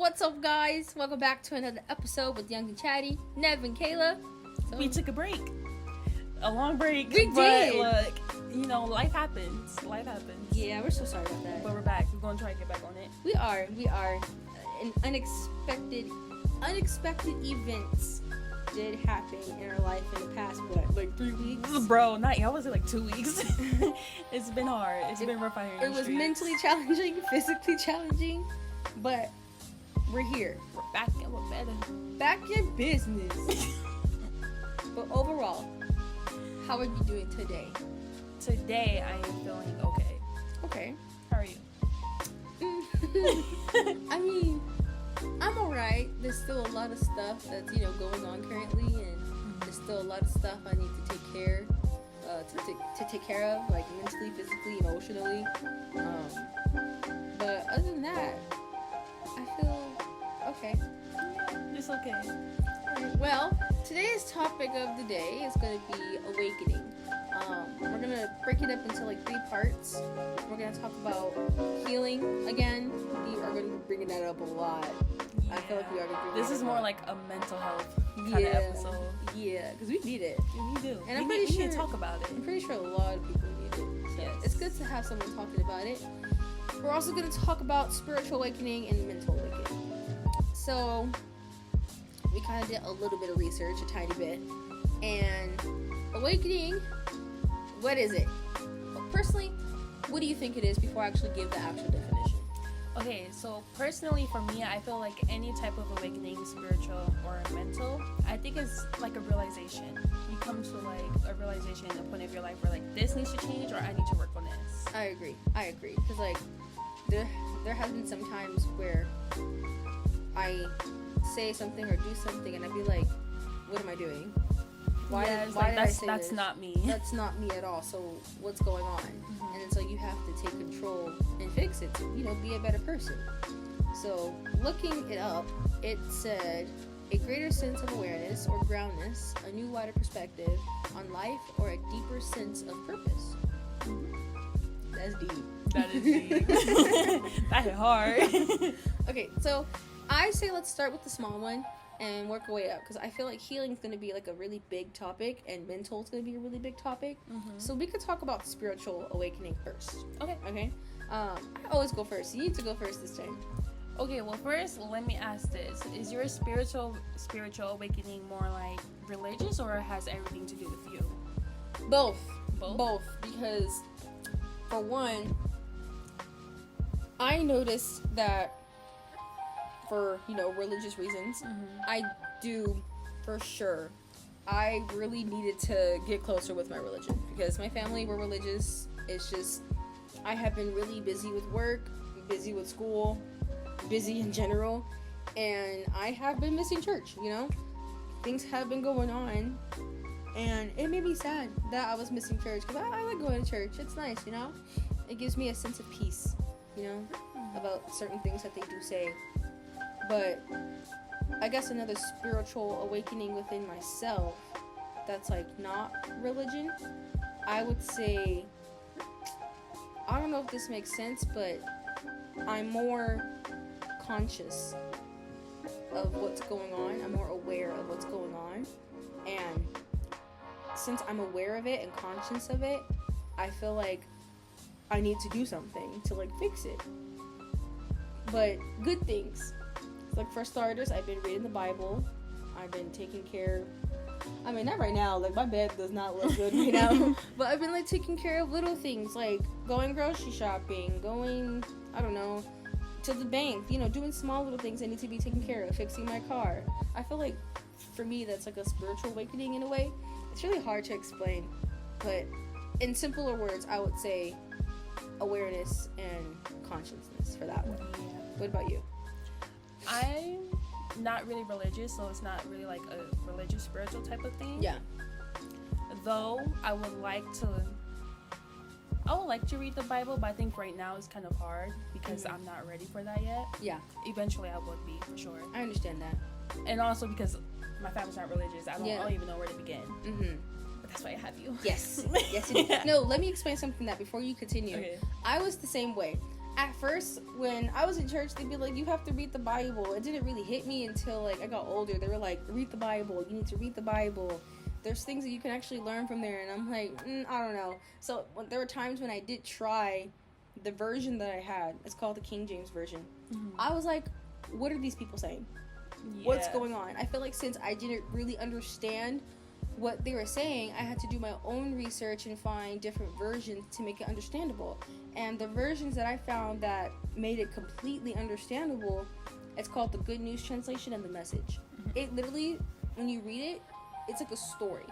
What's up, guys? Welcome back to another episode with Young Chatty, Nev and Kaylah. So, we took a break. A long break. We did. Look, life happens. Yeah, we're so sorry about that. But we're back. We're going to try to get back on it. We are. And unexpected events did happen in our life in the past, like 3 weeks? Bro, I was like 2 weeks. It's been hard. It's been rough out here. It was mentally challenging, physically challenging, but we're here. We're back and we're better. Back in business. But overall, how are you doing today? Today, I am feeling okay. Okay. How are you? I mean, I'm alright. There's still a lot of stuff that's, going on currently, and there's still a lot of stuff I need to take care to take care of, like mentally, physically, emotionally. But other than that, I feel okay. It's okay. Alright, well, today's topic of the day is going to be awakening. We're going to break it up into like 3 parts. We're going to talk about healing again. We are going to be bringing that up a lot. Yeah. I feel like we already bring This it is up. more like a mental health kind of episode. Yeah, because we need it. We do. And we need to talk about it. I'm pretty sure a lot of people need it. So yes. It's good to have someone talking about it. We're also going to talk about spiritual awakening and mental awakening. So we kind of did a little bit of research, a tiny bit. And awakening, what is it? Personally, what do you think it is before I actually give the actual definition? Okay, so personally for me, I feel like any type of awakening, spiritual or mental, I think it's like a realization. You come to like a realization at a point of your life where like this needs to change or I need to work on this. I agree. Because like there has been some times where I say something or do something and I'd be like, what am I doing? Why did I say that's this? not me. That's not me at all. So what's going on? Mm-hmm. And so you have to take control and fix it to, be a better person. So looking it up, it said a greater sense of awareness or groundness, a new wider perspective on life, or a deeper sense of purpose. Mm-hmm. That's deep. That is deep. That hit hard. Okay, so I say let's start with the small one and work our way up, because I feel like healing is going to be like a really big topic and mental is going to be a really big topic. Mm-hmm. So we could talk about spiritual awakening first. Okay. I always go first. You need to go first this time. Okay, well first let me ask this: is your spiritual awakening more like religious, or has everything to do with you? Both, because for one, I noticed that for religious reasons, I do for sure. I really needed to get closer with my religion because my family were religious. It's just I have been really busy with work, busy with school, busy in general, and I have been missing church. Things have been going on, and it made me sad that I was missing church because I like going to church. It's nice, It gives me a sense of peace, about certain things that they do say. But I guess another spiritual awakening within myself that's like not religion, I would say, I don't know if this makes sense, but I'm more conscious of what's going on. I'm more aware of what's going on. And since I'm aware of it and conscious of it, I feel like I need to do something to like fix it. But good things. Like for starters, I've been reading the Bible. I've been taking care. I mean, not right now. Like my bed does not look good right now. But I've been like taking care of little things, like going grocery shopping, going, I don't know, to the bank. Doing small little things that need to be taken care of. Fixing my car. I feel like for me, that's like a spiritual awakening in a way. It's really hard to explain, but in simpler words, I would say awareness and consciousness for that one. What about you? I'm not really religious, so it's not really like a religious spiritual type of thing. Yeah. Though I would like to read the Bible, but I think right now it's kind of hard because I'm not ready for that yet. Yeah. Eventually I would be, for sure. I understand that. And also because my family's not religious, I don't even know where to begin. Mm-hmm. But that's why I have you. Yes. Yes, you do. No, let me explain something that before you continue. Okay. I was the same way. at first, when I was in church, they'd be like, you have to read the Bible. It didn't really hit me until, like, I got older. They were like, read the Bible. You need to read the Bible. There's things that you can actually learn from there. And I'm like, I don't know. So there were times when I did try the version that I had. It's called the King James Version. I was like, what are these people saying? Yeah. What's going on? I feel like since I didn't really understand what they were saying, I had to do my own research and find different versions to make it understandable. And the versions that I found that made it completely understandable, it's called the Good News Translation and the Message. It literally, when you read it, it's like a story.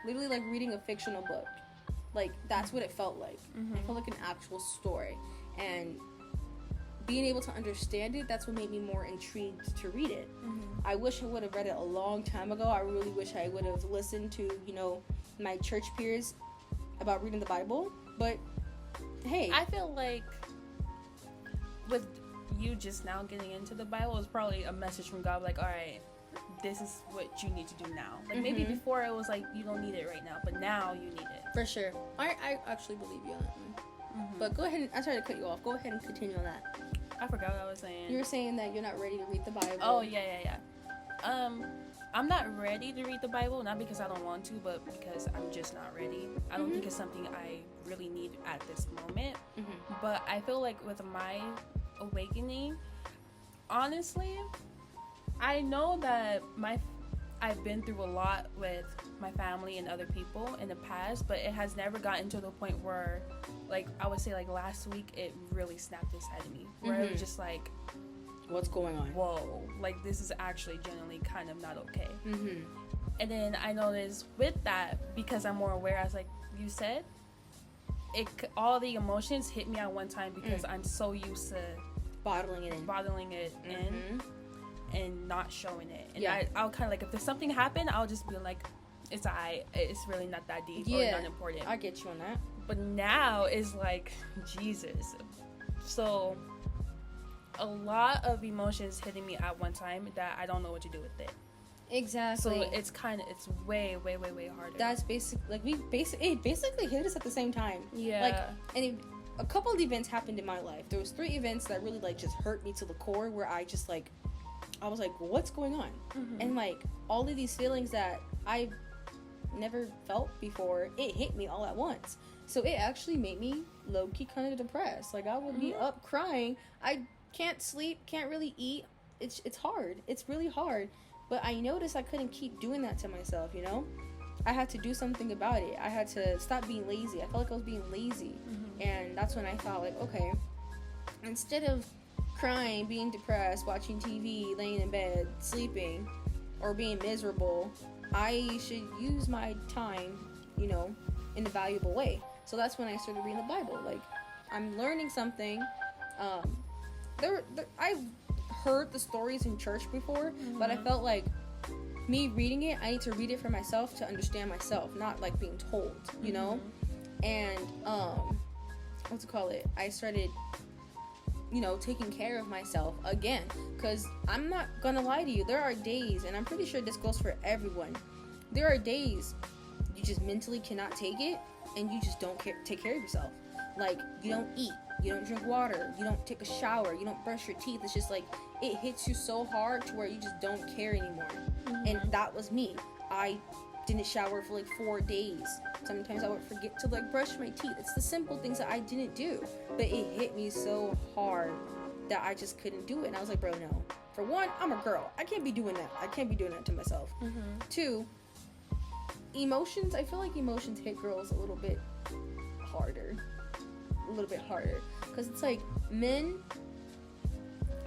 Literally like reading a fictional book. Like, that's what it felt like. It felt like an actual story. And being able to understand it, that's what made me more intrigued to read it. I wish I would have read it a long time ago. I really wish I would have listened to, my church peers about reading the Bible. But, hey. I feel like with you just now getting into the Bible, it's probably a message from God, like, all right, this is what you need to do now. Like, maybe before it was like, you don't need it right now, but now you need it. For sure. I actually believe you on that one. But go ahead, I tried to cut you off. Go ahead and continue on that. I forgot what I was saying. You were saying that you're not ready to read the Bible. Oh, yeah. I'm not ready to read the Bible, not because I don't want to, but because I'm just not ready. I don't think it's something I really need at this moment. But I feel like with my awakening, honestly, I know that I've been through a lot with my family and other people in the past, but it has never gotten to the point where, like, I would say, like, last week, it really snapped inside of me, where it was just like, what's going on? Whoa, like, this is actually genuinely kind of not okay. And then I noticed with that, because I'm more aware, as like you said, all the emotions hit me at one time because I'm so used to bottling it in and not showing it. And I'll kind of like, if there's something happen, I'll just be like, it's really not that deep or not important. I get you on that. But now it's like, Jesus. So a lot of emotions hitting me at one time that I don't know what to do with it. Exactly. So it's way harder. That's it basically hit us at the same time. Yeah. Like, and a couple of events happened in my life. There was 3 events that really like just hurt me to the core, where I just like, I was like, what's going on? And like all of these feelings that I never felt before, it hit me all at once. So it actually made me low-key kind of depressed. Like, I would be up crying. I can't sleep, can't really eat. It's hard. It's really hard. But I noticed I couldn't keep doing that to myself, I had to do something about it. I had to stop being lazy. I felt like I was being lazy. And that's when I thought, like, okay, instead of crying, being depressed, watching TV, laying in bed, sleeping, or being miserable, I should use my time, in a valuable way. So that's when I started reading the Bible. Like, I'm learning something. I've heard the stories in church before, but I felt like me reading it, I need to read it for myself to understand myself, not like being told, And I started taking care of myself again, because I'm not gonna lie to you, there are days, and I'm pretty sure this goes for everyone, there are days you just mentally cannot take it, and you just don't take care of yourself. Like, you don't eat, you don't drink water, you don't take a shower, you don't brush your teeth. It's just like, it hits you so hard to where you just don't care anymore. And that was me. I didn't shower for like 4 days. Sometimes I would forget to like brush my teeth. It's the simple things that I didn't do, but it hit me so hard that I just couldn't do it. And I was like, bro, no. For one, I'm a girl. I can't be doing that. I can't be doing that to myself. 2, emotions. I feel like emotions hit girls a little bit harder. Because it's like, men,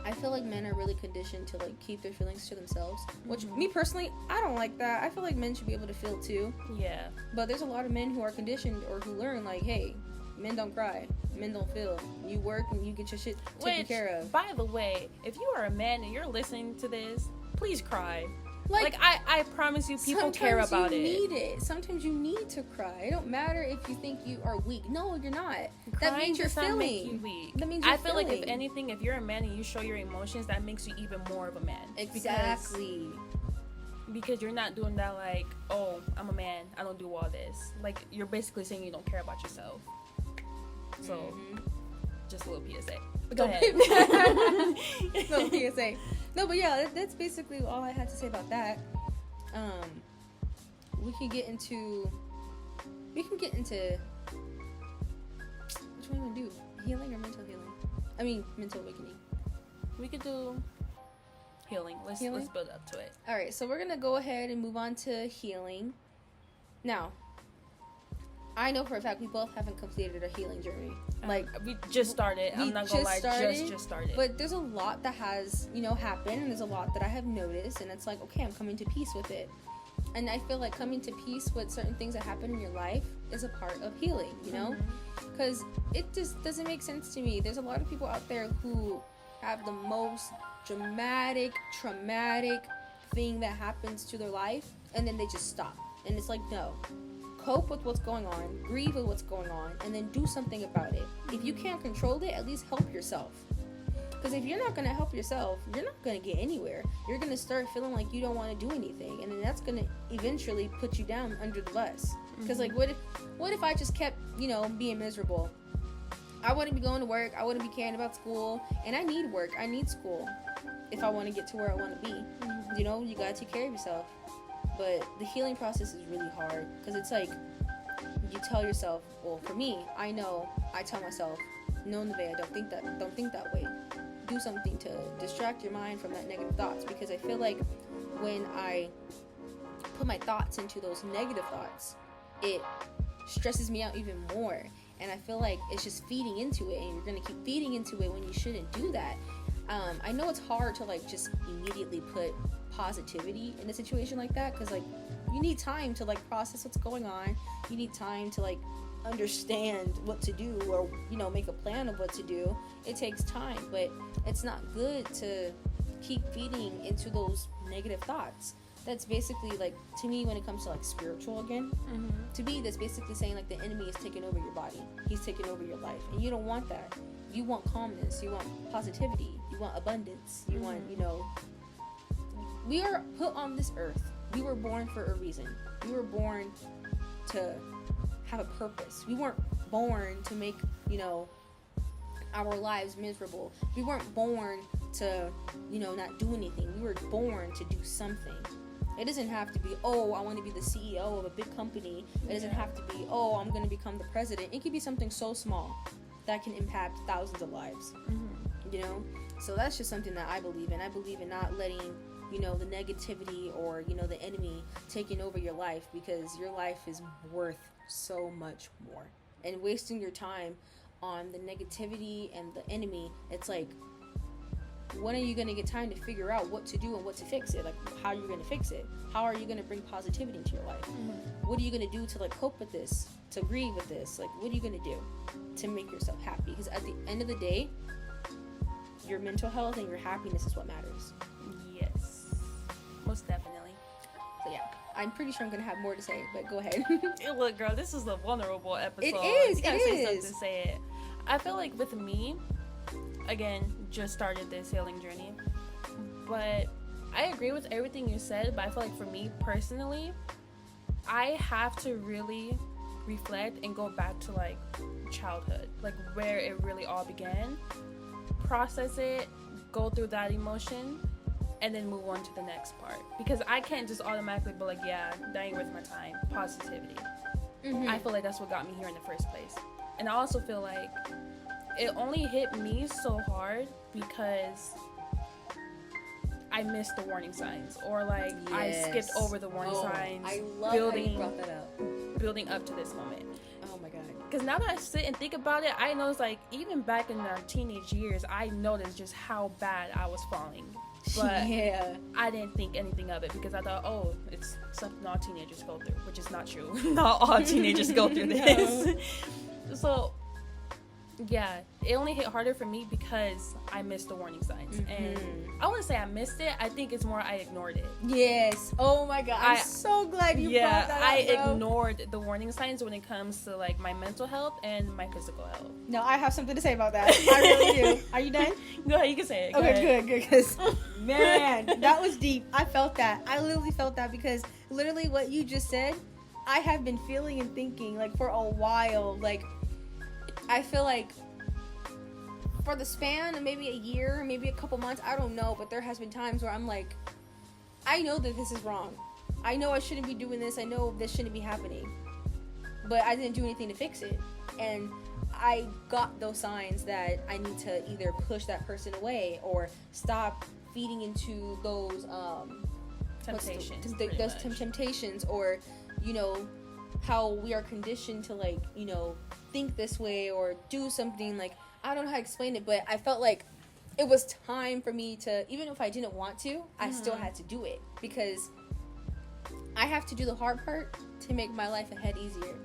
I feel like men are really conditioned to like keep their feelings to themselves, which me personally, I don't like that. I feel like men should be able to feel too. Yeah. But there's a lot of men who are conditioned or who learn like, hey, men don't cry, men don't feel. You work and you get your shit taken care of. By the way, if you are a man and you're listening to this, please cry. Like I promise you, people care about it. Sometimes you need it. Sometimes you need to cry. It don't matter if you think you are weak. No, you're not. That means you're feeling. Make you weak. That means you're feel like, if anything, if you're a man and you show your emotions, that makes you even more of a man. Exactly. Because you're not doing that like, oh, I'm a man, I don't do all this. Like, you're basically saying you don't care about yourself. So, just a little PSA. Go ahead. No, what you say? No, but yeah, that's basically all I had to say about that. We can get into. Which one do you want to do? Healing or mental healing? I mean, mental awakening. We could do healing. Let's build up to it. All right, so we're gonna go ahead and move on to healing. Now, I know for a fact we both haven't completed a healing journey. Like we just started. I'm not gonna lie, just started. But there's a lot that has, happened, and there's a lot that I have noticed, and it's like, okay, I'm coming to peace with it. And I feel like coming to peace with certain things that happen in your life is a part of healing, because it just doesn't make sense to me. There's a lot of people out there who have the most traumatic thing that happens to their life, and then they just stop. And it's like, no, cope with what's going on, grieve with what's going on, and then do something about it. If you can't control it, at least help yourself. Because if you're not going to help yourself, you're not going to get anywhere. You're going to start feeling like you don't want to do anything, and then that's going to eventually put you down under the bus. Because like, what if I just kept, being miserable? I wouldn't be going to work. I wouldn't be caring about school, and I need work. I need school if I want to get to where I want to be. You got to take care of yourself. But the healing process is really hard, because it's like you tell yourself, well, for me, I tell myself, no, Nevaeh, don't think that way. Do something to distract your mind from that negative thoughts, because I feel like when I put my thoughts into those negative thoughts, it stresses me out even more, and I feel like it's just feeding into it, and you're gonna keep feeding into it when you shouldn't do that. I know it's hard to like just immediately put positivity in a situation like that, because like you need time to like process what's going on. You need time to like understand what to do, or make a plan of what to do. It takes time, but it's not good to keep feeding into those negative thoughts. That's basically like, to me, when it comes to like spiritual again, to me that's basically saying like the enemy is taking over your body, he's taking over your life, and you don't want that. You want calmness, you want positivity, you want abundance, you want, we are put on this earth. We were born for a reason. We were born to have a purpose. We weren't born to make, our lives miserable. We weren't born to, not do anything. We were born to do something. It doesn't have to be, oh, I want to be the CEO of a big company. It doesn't have to be, oh, I'm going to become the president. It could be something so small that can impact thousands of lives. So that's just something that I believe in. I believe in not letting, the negativity or, the enemy taking over your life, because your life is worth so much more. And wasting your time on the negativity and the enemy, it's like, when are you going to get time to figure out what to do and what to fix it? Like, how are you going to fix it? How are you going to bring positivity into your life? What are you going to do to like cope with this, to grieve with this? Like, what are you going to do to make yourself happy? Because at the end of the day, your mental health and your happiness is what matters. Yes, most definitely. So yeah, I'm pretty sure I'm going to have more to say, but go ahead. Look, girl, this is a vulnerable episode. It is. You gotta say something, say it. I feel like with me, again, just started this healing journey, but I agree with everything you said. But I feel like for me personally, I have to really reflect and go back to like childhood, like where it really all began, process it, go through that emotion, and then move on to the next part. Because I can't just automatically be like, yeah, that ain't worth my time. Positivity. I feel like that's what got me here in the first place. And I also feel like it only hit me so hard because I missed the warning signs, or like I skipped over the warning signs. I love how you brought that up. Building up to this moment. Oh my god. Because now that I sit and think about it, I notice like even back in our teenage years, I noticed just how bad I was falling. But yeah, I didn't think anything of it because I thought, oh, it's something all teenagers go through, which is not true. Not all teenagers go through this. So yeah, it only hit harder for me because I missed the warning signs. And I wouldn't say I missed it. I think it's more I ignored it. Yes. Oh my god. I'm so glad you brought that up, I ignored the warning signs when it comes to like my mental health and my physical health. No, I have something to say about that. I really do. Are you done? Go ahead, you can say it. Okay, good. Because man, that was deep. I felt that. I literally felt that, because literally what you just said, I have been feeling and thinking like for a while. Like, I feel like for the span of maybe a year, maybe a couple months, I don't know, but there has been times where I'm like, I know that this is wrong. I know I shouldn't be doing this. I know this shouldn't be happening. But I didn't do anything to fix it. And I got those signs that I need to either push that person away or stop feeding into those temptations. Those temptations, or, you know, how we are conditioned to, like, you know, think this way or do something. Like, I don't know how to explain it, but I felt like it was time for me to, even if I didn't want to, I still had to do it, because I have to do the hard part to make my life ahead easier.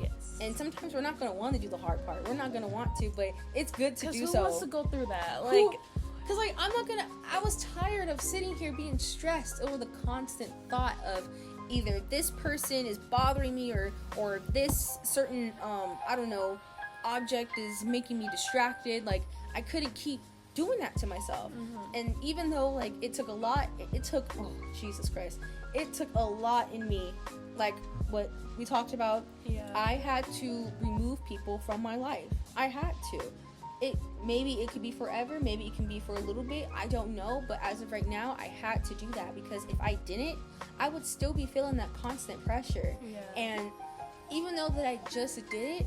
Yes. And sometimes we're not going to want to do the hard part. We're not going to want to, but it's good to do so. Who wants to go through that? Like, because, like, I was tired of sitting here being stressed over the constant thought of either this person is bothering me or this certain, I don't know, object is making me distracted. Like, I couldn't keep doing that to myself. And even though, like, it took a lot, oh, Jesus Christ. It took a lot in me, like what we talked about. I had to remove people from my life. I had to. Maybe it could be forever, maybe it can be for a little bit, I don't know, but as of right now, I had to do that, because if I didn't, I would still be feeling that constant pressure. And even though that I just did it,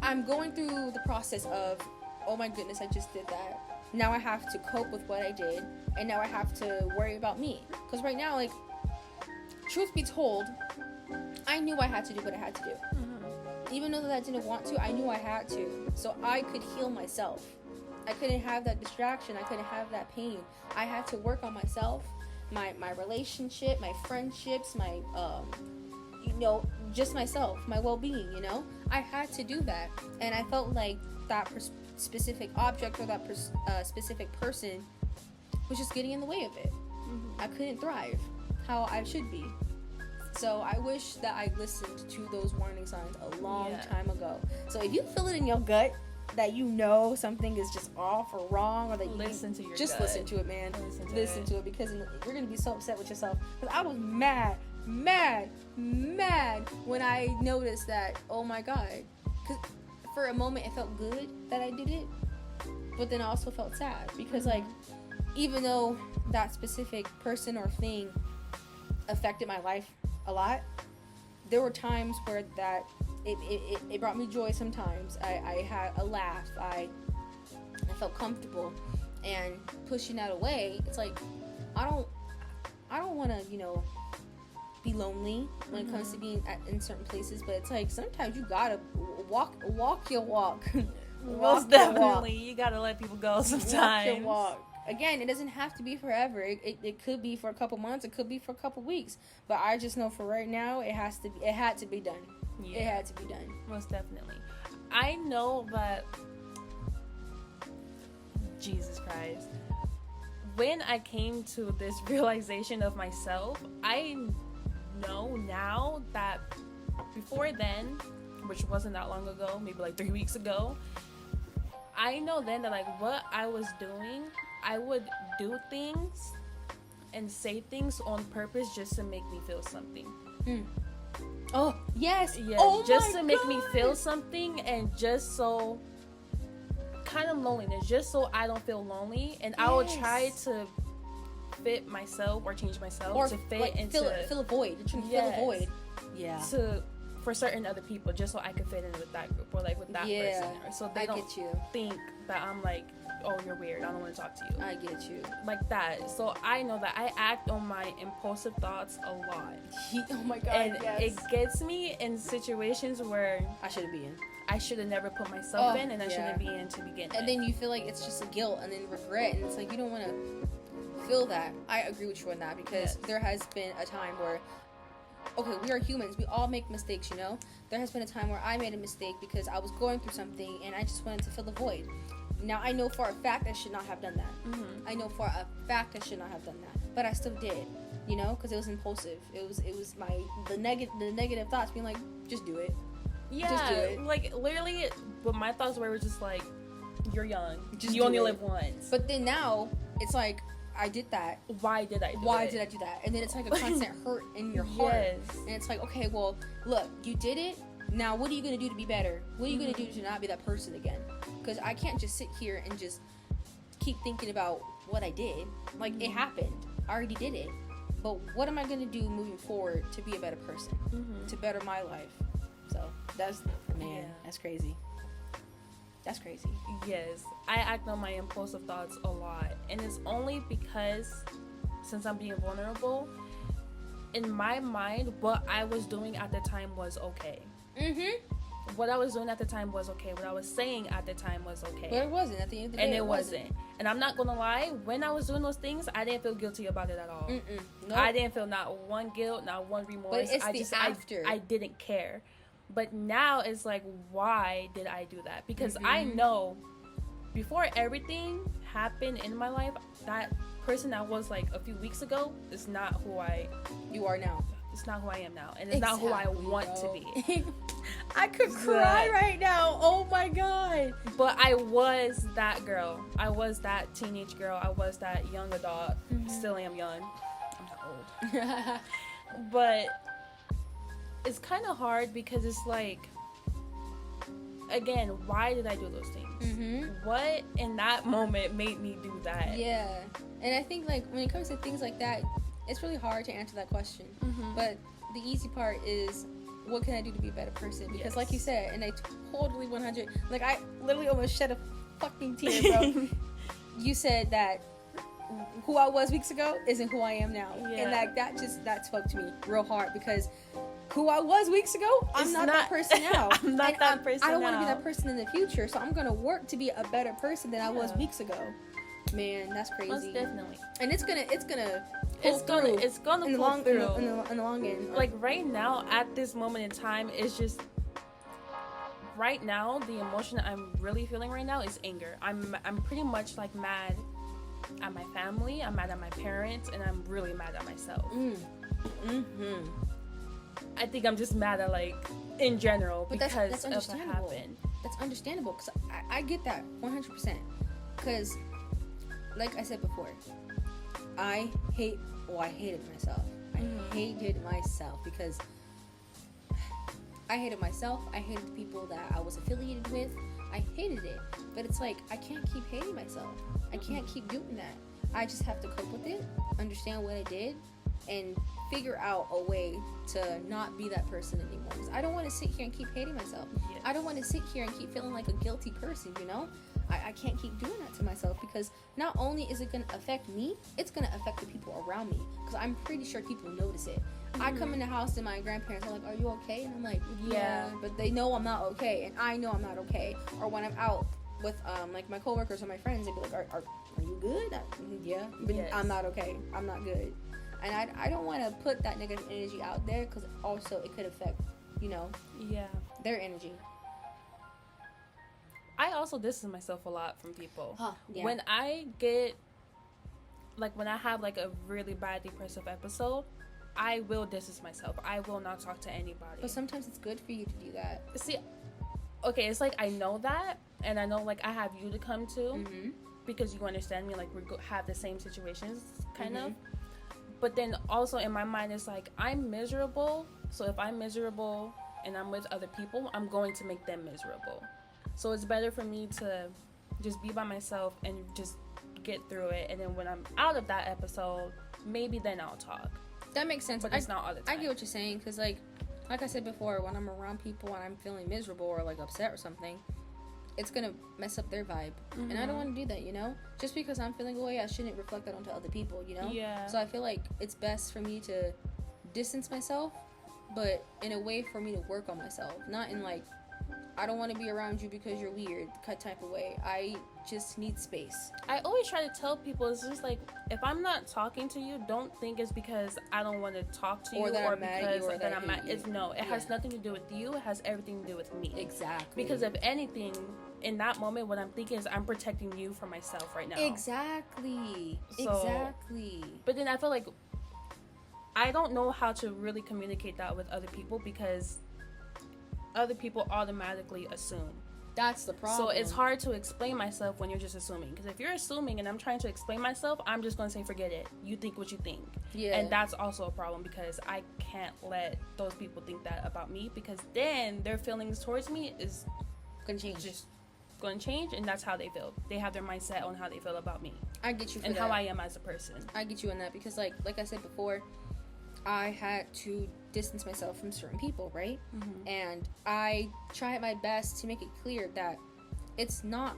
I'm going through the process of, oh my goodness, I just did that. Now I have to cope with what I did, and now I have to worry about me. Because right now, like, truth be told, I knew I had to do what I had to do. Even though that I didn't want to, I knew I had to. So I could heal myself. I couldn't have that distraction. I couldn't have that pain. I had to work on myself, my relationship, my friendships, my, you know, just myself, my well-being, you know? I had to do that. And I felt like that specific object or that specific person was just getting in the way of it. I couldn't thrive how I should be. So I wish that I listened to those warning signs a long time ago. So if you feel it in your gut that you know something is just off or wrong, or that you listen to your just gut. Listen to it, man. Listen to it, because you're gonna be so upset with yourself. Because I was mad when I noticed that. Oh my God! Because for a moment it felt good that I did it, but then I also felt sad, because like, even though that specific person or thing affected my life a lot, there were times where that it brought me joy. Sometimes I had a laugh, I felt comfortable, and pushing that away, it's like I don't want to, you know, be lonely when it comes to being in certain places, but it's like sometimes you gotta walk your walk. Most definitely, you gotta let people go sometimes. Walk your walk. Again, it doesn't have to be forever. It could be for a couple months. It could be for a couple weeks. But I just know for right now, it had to be done. It had to be done. Most definitely. I know that, Jesus Christ, when I came to this realization of myself, I know now that before then, which wasn't that long ago, maybe like 3 weeks ago, I know then that, like, what I was doing, I would do things and say things on purpose just to make me feel something. Oh, yes. Yeah, oh just my to make God. me feel something, and just so, kind of loneliness, just so I don't feel lonely. And I would try to fit myself or change myself or to fit like, into fill a void. You're trying to fill a void. Yeah. For certain other people, just so I could fit in with that group or like with that person, or so they don't think that I'm like, oh, you're weird, I don't want to talk to you. I get you. Like that. So I know that I act on my impulsive thoughts a lot. Oh my God. And it gets me in situations where I shouldn't be in. I should have never put myself in, and I shouldn't be in to begin with. And then you feel like it's just a guilt and then regret, and it's like you don't want to feel that. I agree with you on that, because there has been a time where, okay, we are humans. We all make mistakes, you know? There has been a time where I made a mistake because I was going through something and I just wanted to fill the void. Now, I know for a fact I should not have done that. I know for a fact I should not have done that. But I still did, you know? Because it was impulsive. It was the negative thoughts being like, just do it. Yeah, just do it. Like, literally, but my thoughts were just like, you're young. Just you only live once. But then now, it's like, I did that. Why did I do did I do that? And then it's like a constant hurt in your heart. And it's like, okay, well, look, you did it. Now, what are you going to do to be better? What are you going to do to not be that person again? Because I can't just sit here and just keep thinking about what I did. Like, it happened. I already did it. But what am I going to do moving forward to be a better person? To better my life? So, that's crazy. That's crazy. Yes. I act on my impulsive thoughts a lot. And it's only because, since I'm being vulnerable, in my mind, what I was doing at the time was okay. What I was doing at the time was okay. What I was saying at the time was okay. But it wasn't at the end of the day. And it wasn't. And I'm not gonna lie, when I was doing those things, I didn't feel guilty about it at all. Nope. I didn't feel not one guilt, not one remorse. But it's after. I didn't care. But now it's like, why did I do that? Because I know before everything happened in my life, that person I was like a few weeks ago is not who you are now. It's not who I am now, and it's not who I want to be. I could cry right now. Oh my god. But I was that girl. I was that teenage girl. I was that young adult. Still am young. I'm not old. But it's kind of hard because it's like, again, why did I do those things? What in that moment made me do that? Yeah. And I think, like, when it comes to things like that, it's really hard to answer that question. But the easy part is, what can I do to be a better person? Because like you said, and I totally 100, like, I literally almost shed a fucking tear, bro. You said that who I was weeks ago isn't who I am now. And that spoke to me real hard, because who I was weeks ago, I'm not that person now. I'm not that person now. I don't want to be that person in the future, so I'm going to work to be a better person than I was weeks ago. Man, that's crazy. Most definitely. And it's gonna pull through in the long end. Like right now, at this moment in time, it's just right now the emotion I'm really feeling right now is anger. I'm pretty much like mad at my family. I'm mad at my parents, and I'm really mad at myself. I think I'm just mad at, like, in general, but because that's of what happened. That's understandable, because I get that 100%. Because, like I said before, I hated myself. I hated myself because I hated myself. I hated the people that I was affiliated with. I hated it. But it's like, I can't keep hating myself. I can't keep doing that. I just have to cope with it, understand what I did, and figure out a way to not be that person anymore. Because I don't want to sit here and keep hating myself. Yes. I don't want to sit here and keep feeling like a guilty person, you know? I can't keep doing that to myself, because not only is it going to affect me, it's going to affect the people around me. Because I'm pretty sure people notice it. I come in the house and my grandparents are like, "Are you okay?" And I'm like, yeah. But they know I'm not okay, and I know I'm not okay. Or when I'm out with like my coworkers or my friends, they'd be like, are you good? Yeah, but I'm not okay. I'm not good. And I don't want to put that negative energy out there, because also it could affect, you know, their energy. I also distance myself a lot from people. Yeah. When I get, like, when I have, like, a really bad depressive episode, I will distance myself. I will not talk to anybody. But sometimes it's good for you to do that. See, okay, it's like, I know that, and I know, like, I have you to come to, because you understand me, like, we have the same situations, kind of. But then also in my mind, it's like, I'm miserable, so if I'm miserable and I'm with other people, I'm going to make them miserable. So it's better for me to just be by myself and just get through it. And then when I'm out of that episode, maybe then I'll talk. That makes sense. But it's not all the time. I get what you're saying, because, like I said before, when I'm around people and I'm feeling miserable or, like, upset or something, it's going to mess up their vibe. And I don't want to do that, you know? Just because I'm feeling away, I shouldn't reflect that onto other people, you know? Yeah. So I feel like it's best for me to distance myself, but in a way for me to work on myself. Not in, like, I don't want to be around you because you're weird type of way. I just need space. I always try to tell people, it's just like, if I'm not talking to you, don't think it's because I don't want to talk to you, or that I'm mad at you, or that I'm mad. It's no, it has nothing to do with you. It has everything to do with me. Exactly. Because if anything, in that moment, what I'm thinking is I'm protecting you from myself right now. Exactly. But then I feel like I don't know how to really communicate that with other people, because other people automatically assume. That's the problem. So it's hard to explain myself when you're just assuming. Because if you're assuming and I'm trying to explain myself, I'm just going to say, forget it. You think what you think. Yeah. And that's also a problem because I can't let those people think that about me, because then their feelings towards me is going to change. Just going to change, and that's how they feel. They have their mindset on how they feel about me. I get you for and that. how I am as a person. I get you on that because, like I said before, I had to distance myself from certain people, right? Mm-hmm. And I tried my best to make it clear that it's not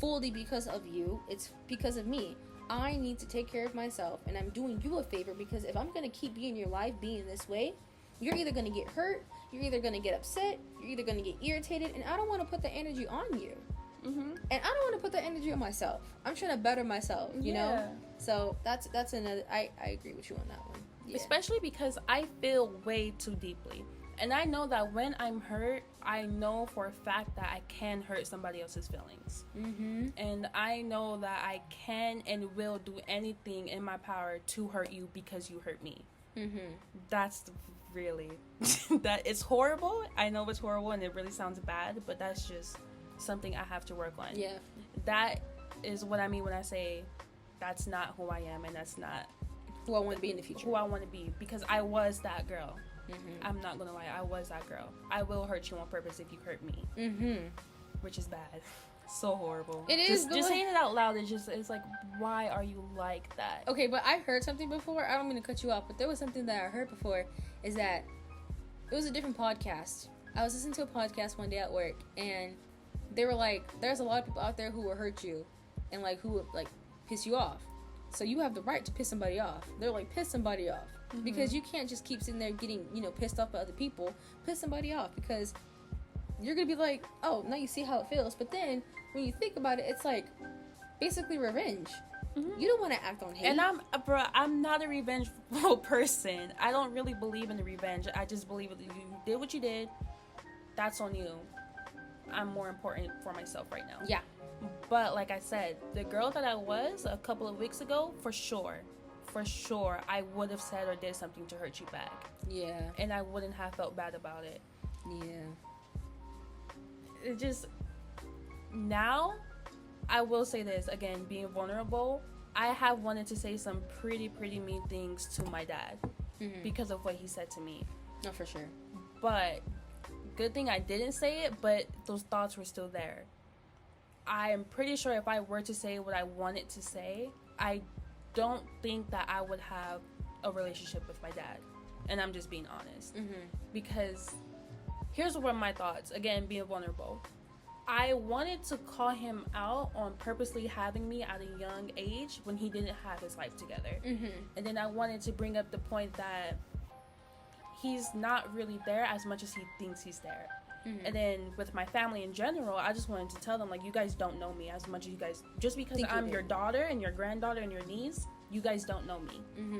fully because of you, it's because of me. I need to take care of myself, and I'm doing you a favor, because if I'm going to keep being in your life being this way, you're either going to get hurt, you're either going to get upset, you're either going to get irritated, and I don't want to put the energy on you. Mm-hmm. And I don't want to put the energy on myself. I'm trying to better myself, you know? So that's another, I agree with you on that one. Yeah. Especially because I feel way too deeply. And I know that when I'm hurt, I know for a fact that I can hurt somebody else's feelings. Mm-hmm. And I know that I can and will do anything in my power to hurt you because you hurt me. Mm-hmm. That's really, that it's horrible. I know it's horrible and it really sounds bad, but that's just something I have to work on. Yeah. That is what I mean when I say that's not who I am, and that's not who I want to be in the future. Who I want to be, because I was that girl. Mm-hmm. I'm not gonna lie, I was that girl. I will hurt you on purpose if you hurt me. Mm-hmm. Which is bad. So horrible. It is. Just saying it out loud, it's like, why are you like that? Okay, but I heard something before. I don't mean to cut you off, but there was something that I heard before, is that it was a different podcast. I was listening to a podcast one day at work, and they were like, there's a lot of people out there who will hurt you and like who would like piss you off. So you have the right to piss somebody off. They're like, piss somebody off. Mm-hmm. Because you can't just keep sitting there getting, pissed off by other people. Piss somebody off, because you're going to be like, oh, now you see how it feels. But then when you think about it, it's like basically revenge. Mm-hmm. You don't want to act on hate. And I'm not a revengeful person. I don't really believe in the revenge. I just believe that you did what you did. That's on you. I'm more important for myself right now. Yeah. But like I said, the girl that I was a couple of weeks ago, for sure, I would have said or did something to hurt you back. Yeah. And I wouldn't have felt bad about it. Yeah. It just, now, I will say this, again, being vulnerable, I have wanted to say some pretty mean things to my dad. Mm-hmm. Because of what he said to me. No, for sure. But good thing I didn't say it, but those thoughts were still there. I am pretty sure if I were to say what I wanted to say, I don't think that I would have a relationship with my dad. And I'm just being honest. Mm-hmm. Because here's what my thoughts, again, being vulnerable. I wanted to call him out on purposely having me at a young age when he didn't have his life together. Mm-hmm. And then I wanted to bring up the point that he's not really there as much as he thinks he's there. Mm-hmm. And then with my family in general, I just wanted to tell them, like, you guys don't know me as much as you guys, just because I'm your daughter and your granddaughter and your niece, you guys don't know me. Mm-hmm.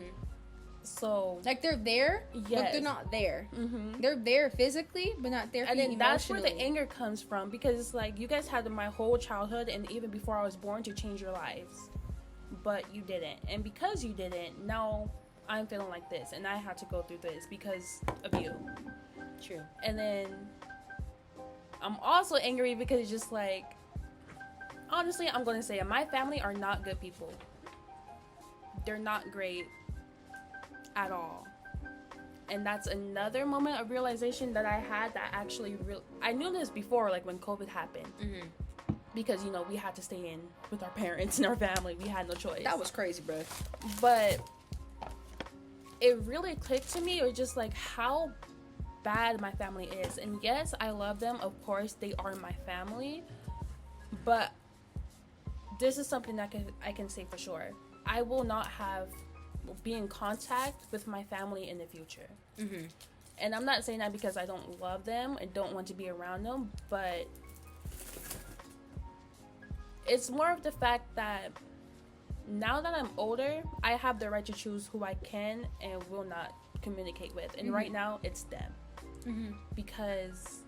So, like, they're there, yes. But they're not there. Mm-hmm. They're there physically, but not there. And then that's where the anger comes from, because it's like, you guys had my whole childhood and even before I was born to change your lives, but you didn't. And because you didn't, now I'm feeling like this, and I had to go through this because of you. True. And then I'm also angry because it's just like, honestly, I'm going to say it. My family are not good people. They're not great at all. And that's another moment of realization that I had that actually I knew this before, like when COVID happened. Mm-hmm. Because, we had to stay in with our parents and our family. We had no choice. That was crazy, bro. But it really clicked to me. It was just like how bad my family is. And yes, I love them. Of course, they are my family. But this is something that I can say for sure. I will not be in contact with my family in the future. Mm-hmm. And I'm not saying that because I don't love them and don't want to be around them, but it's more of the fact that now that I'm older, I have the right to choose who I can and will not communicate with. And right now, it's them. Mm-hmm. Because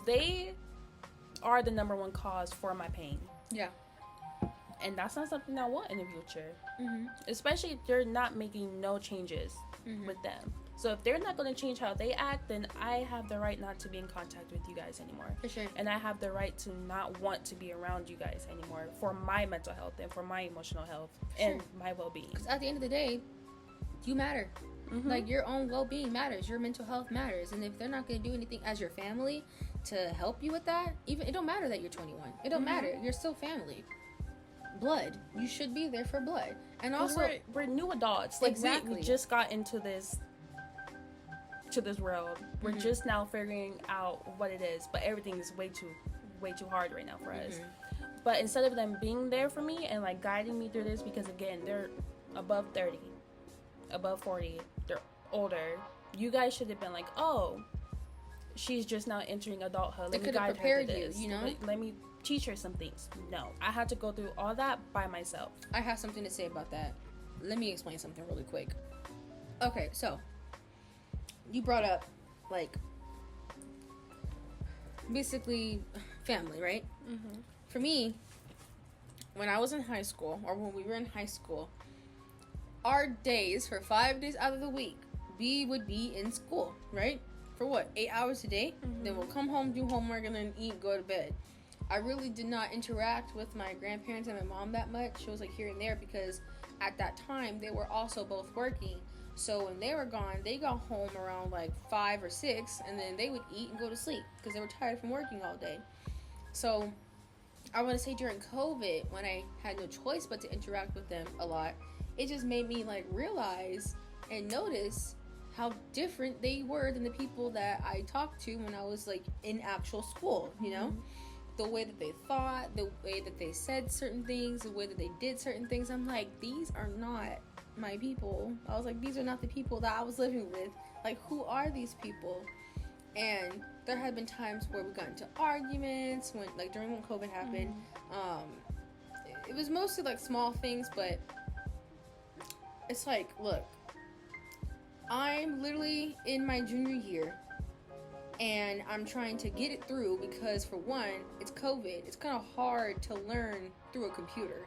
they are the number one cause for my pain. Yeah. And that's not something I want in the future. Mm-hmm. Especially if they're not making no changes with them. So if they're not going to change how they act, then I have the right not to be in contact with you guys anymore. For sure. And I have the right to not want to be around you guys anymore for my mental health and for my emotional health and my well-being. Because at the end of the day, you matter. Mm-hmm. Like, your own well-being matters. Your mental health matters. And if they're not going to do anything as your family to help you with that, even, it don't matter that you're 21. It don't matter. You're still family. Blood. You should be there for blood. And also, we're new adults. Like, exactly. we just got into this world. We're just now figuring out what it is, but everything is way too hard right now for us. But instead of them being there for me and like guiding me through this, because again, they're above 30, above 40, they're older, you guys should have been like, oh, she's just now entering adulthood, let me guide her through this, let me teach her some things. No, I had to go through all that by myself. I have something to say about that. Let me explain something really quick. Okay, so you brought up, like, basically family, right? For me, when I was in high school, or when we were in high school, our days, for 5 days out of the week, we would be in school, right? For what, 8 hours a day? Then we'll come home, do homework, and then eat, go to bed. I really did not interact with my grandparents and my mom that much. It was like here and there, because at that time, they were also both working. So when they were gone, they got home around like 5 or 6, and then they would eat and go to sleep because they were tired from working all day. So I want to say during COVID, when I had no choice but to interact with them a lot, it just made me like realize and notice how different they were than the people that I talked to when I was like in actual school, the way that they thought, the way that they said certain things, the way that they did certain things. I'm like, these are not my people. I was like, these are not the people that I was living with. Like, who are these people? And there had been times where we got into arguments when, like, during when COVID happened. It was mostly like small things, but it's like, look, I'm literally in my junior year, and I'm trying to get it through because, for one, it's COVID. It's kind of hard to learn through a computer.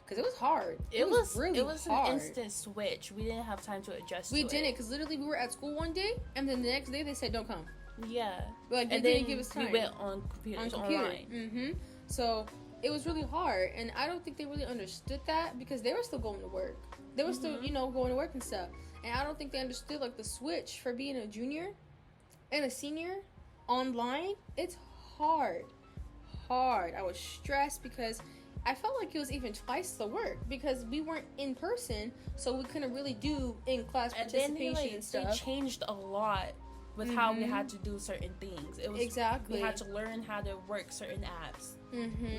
Because it was hard. It was really hard. It was an instant switch. We didn't have time to adjust We didn't, because literally we were at school one day, and then the next day they said, don't come. Yeah. Like, they didn't give us time. We went on computers online. So it was really hard, and I don't think they really understood that, because they were still going to work. They were still, going to work and stuff. And I don't think they understood, like, the switch for being a junior and a senior online. It's hard. I was stressed because I felt like it was even twice the work, because we weren't in person, so we couldn't really do in-class participation and stuff. They changed a lot with how we had to do certain things. It was we had to learn how to work certain apps,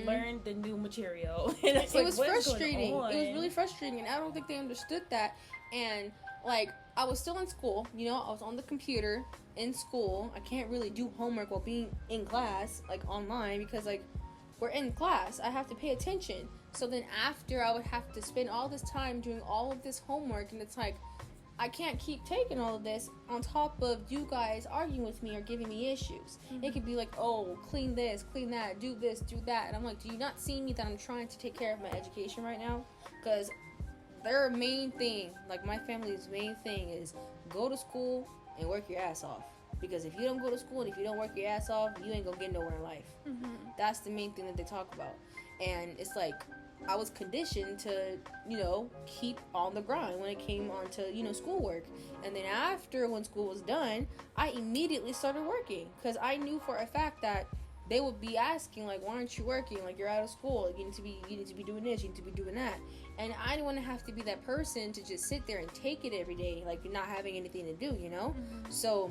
learn the new material. And it was frustrating. It was really frustrating, and I don't think they understood that. And like, I was still in school, I was on the computer in school. I can't really do homework while being in class, like online, because like, we're in class. I have to pay attention. So then after, I would have to spend all this time doing all of this homework, and it's like, I can't keep taking all of this on top of you guys arguing with me or giving me issues. It could be like, oh, clean this, clean that, do this, do that. And I'm like, do you not see me that I'm trying to take care of my education right now? Because their main thing, like my family's main thing, is go to school and work your ass off. Because if you don't go to school and if you don't work your ass off, you ain't gonna get nowhere in life. That's the main thing that they talk about. And it's like, I was conditioned to, keep on the grind when it came on to, schoolwork. And then after, when school was done, I immediately started working. Because I knew for a fact that they would be asking, like, why aren't you working? Like, you're out of school. Like, you need to be doing this. You need to be doing that. And I didn't want to have to be that person to just sit there and take it every day, like, not having anything to do, So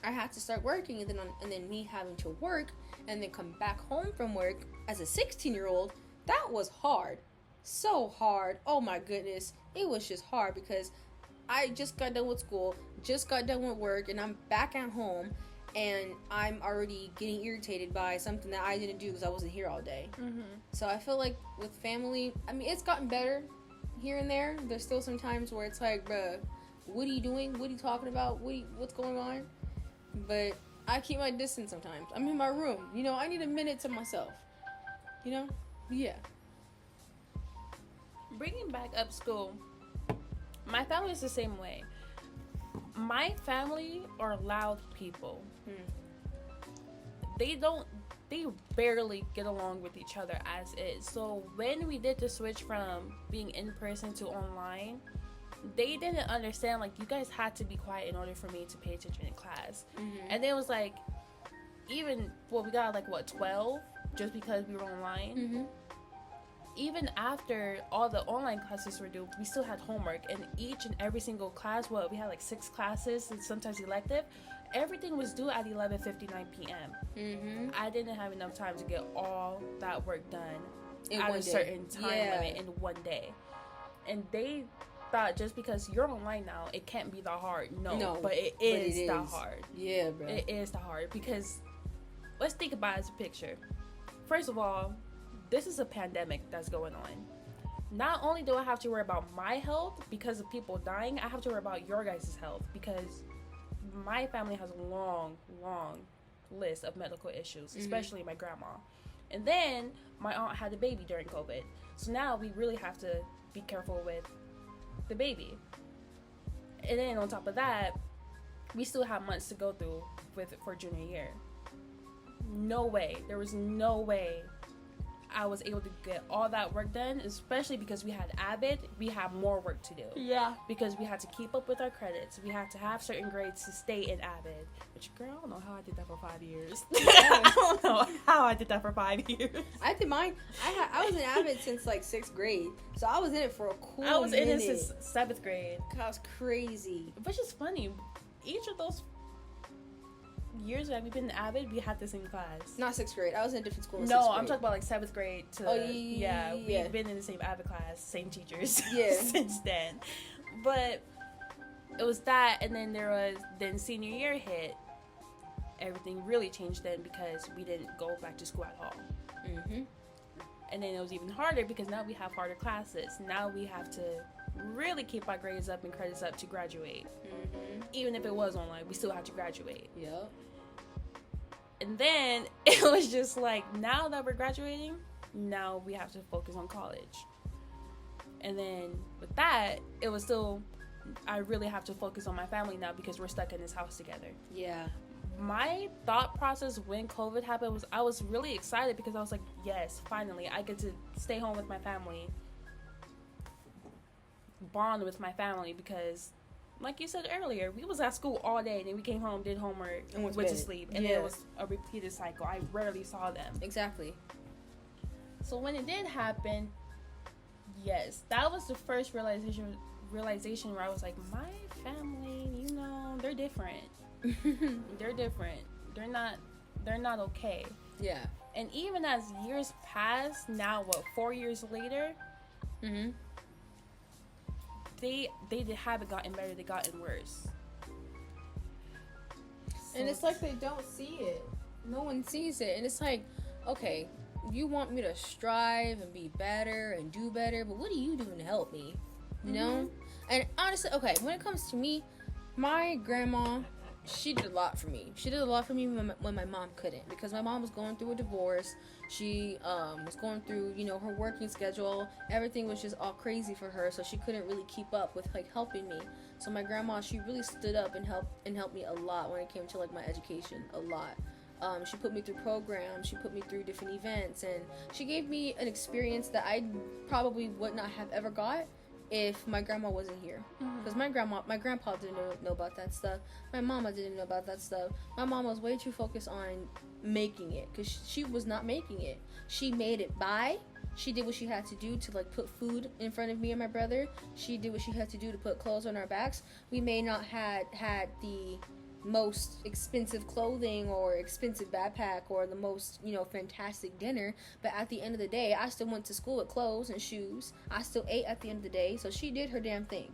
I had to start working, and then me having to work and then come back home from work as a 16-year-old, that was hard. So hard. Oh my goodness. It was just hard, because I just got done with school, just got done with work, and I'm back at home, and I'm already getting irritated by something that I didn't do because I wasn't here all day. So I feel like with family, I mean, it's gotten better here and there. There's still some times where it's like, bruh, what are you doing? What are you talking about? What's going on? But I keep my distance sometimes. I'm in my room. I need a minute to myself. Yeah. Bringing back up school, my family is the same way. my family are loud people. They barely get along with each other as is. So when we did the switch from being in person to online, they didn't understand, like, you guys had to be quiet in order for me to pay attention in class. And then it was like, even, well, we got like, what, 12 just because we were online. Even after all the online classes were due, we still had homework, and each and every single class, we had like 6 classes and sometimes elective, everything was due at 11:59 p.m. I didn't have enough time to get all that work done at a certain time limit in one day. And they thought just because you're online now, it can't be that hard. No, but it is that hard. Yeah, bro. It is that hard, because let's think about it as a picture. First of all, this is a pandemic that's going on. Not only do I have to worry about my health because of people dying, I have to worry about your guys' health, because my family has a long list of medical issues, especially my grandma. And then my aunt had a baby during COVID. So now we really have to be careful with the baby. And then on top of that, we still have months to go through for junior year. There was no way I was able to get all that work done, especially because we had Avid. We have more work to do. Yeah. Because we had to keep up with our credits. We had to have certain grades to stay in Avid. Which, girl, I don't know how I did that for 5 years. I don't know how I did that for 5 years. I did mine. I was in Avid since like 6th grade. So I was in it for a cool minute. I was in it since 7th grade. That was crazy. Which is funny. Each of those years that we've been in Avid, we had the same class. Not 6th grade. I was in a different school. No, I'm talking about like 7th grade to. We've been in the same Avid class, same teachers. Since then, but it was that, and then senior year hit. Everything really changed then, because we didn't go back to school at all. And then it was even harder because now we have harder classes. Now we have to really keep our grades up and credits up to graduate. Even if it was online, we still have to graduate. Yep. And then it was just like, now that we're graduating, now we have to focus on college. And then with that, it was still, I really have to focus on my family now because we're stuck in this house together. Yeah. My thought process when COVID happened was, I was really excited because I was like, yes, finally, I get to stay home with my family, bond with my family, because like you said earlier, we was at school all day, and then we came home, did homework, and went to sleep, and then it was a repeated cycle. I rarely saw them. Exactly. So when it did happen, yes, that was the first realization where I was like, my family, they're different. They're different. They're not okay. Yeah. And even as years pass, now 4 years later, they haven't gotten better, they gotten worse. And it's like they don't see it. No one sees it. And it's like, okay, you want me to strive and be better and do better, but what are you doing to help me? You know? And honestly, okay, when it comes to me, my grandma, she did a lot for me. She did a lot for me when my mom couldn't, because my mom was going through a divorce. She was going through, her working schedule. Everything was just all crazy for her, so she couldn't really keep up with helping me. So my grandma, she really stood up and helped me a lot when it came to my education, a lot. She put me through programs, she put me through different events, and she gave me an experience that I probably would not have ever got if my grandma wasn't here. Because my grandpa didn't know about that stuff. My mama didn't know about that stuff. My mom was way too focused on making it, because she was not making it. She made it by. She did what she had to do to put food in front of me and my brother. She did what she had to do to put clothes on our backs. We may not had the most expensive clothing or expensive backpack or the most fantastic dinner, but at the end of the day, I still went to school with clothes and shoes. I still ate at the end of the day. So she did her damn thing.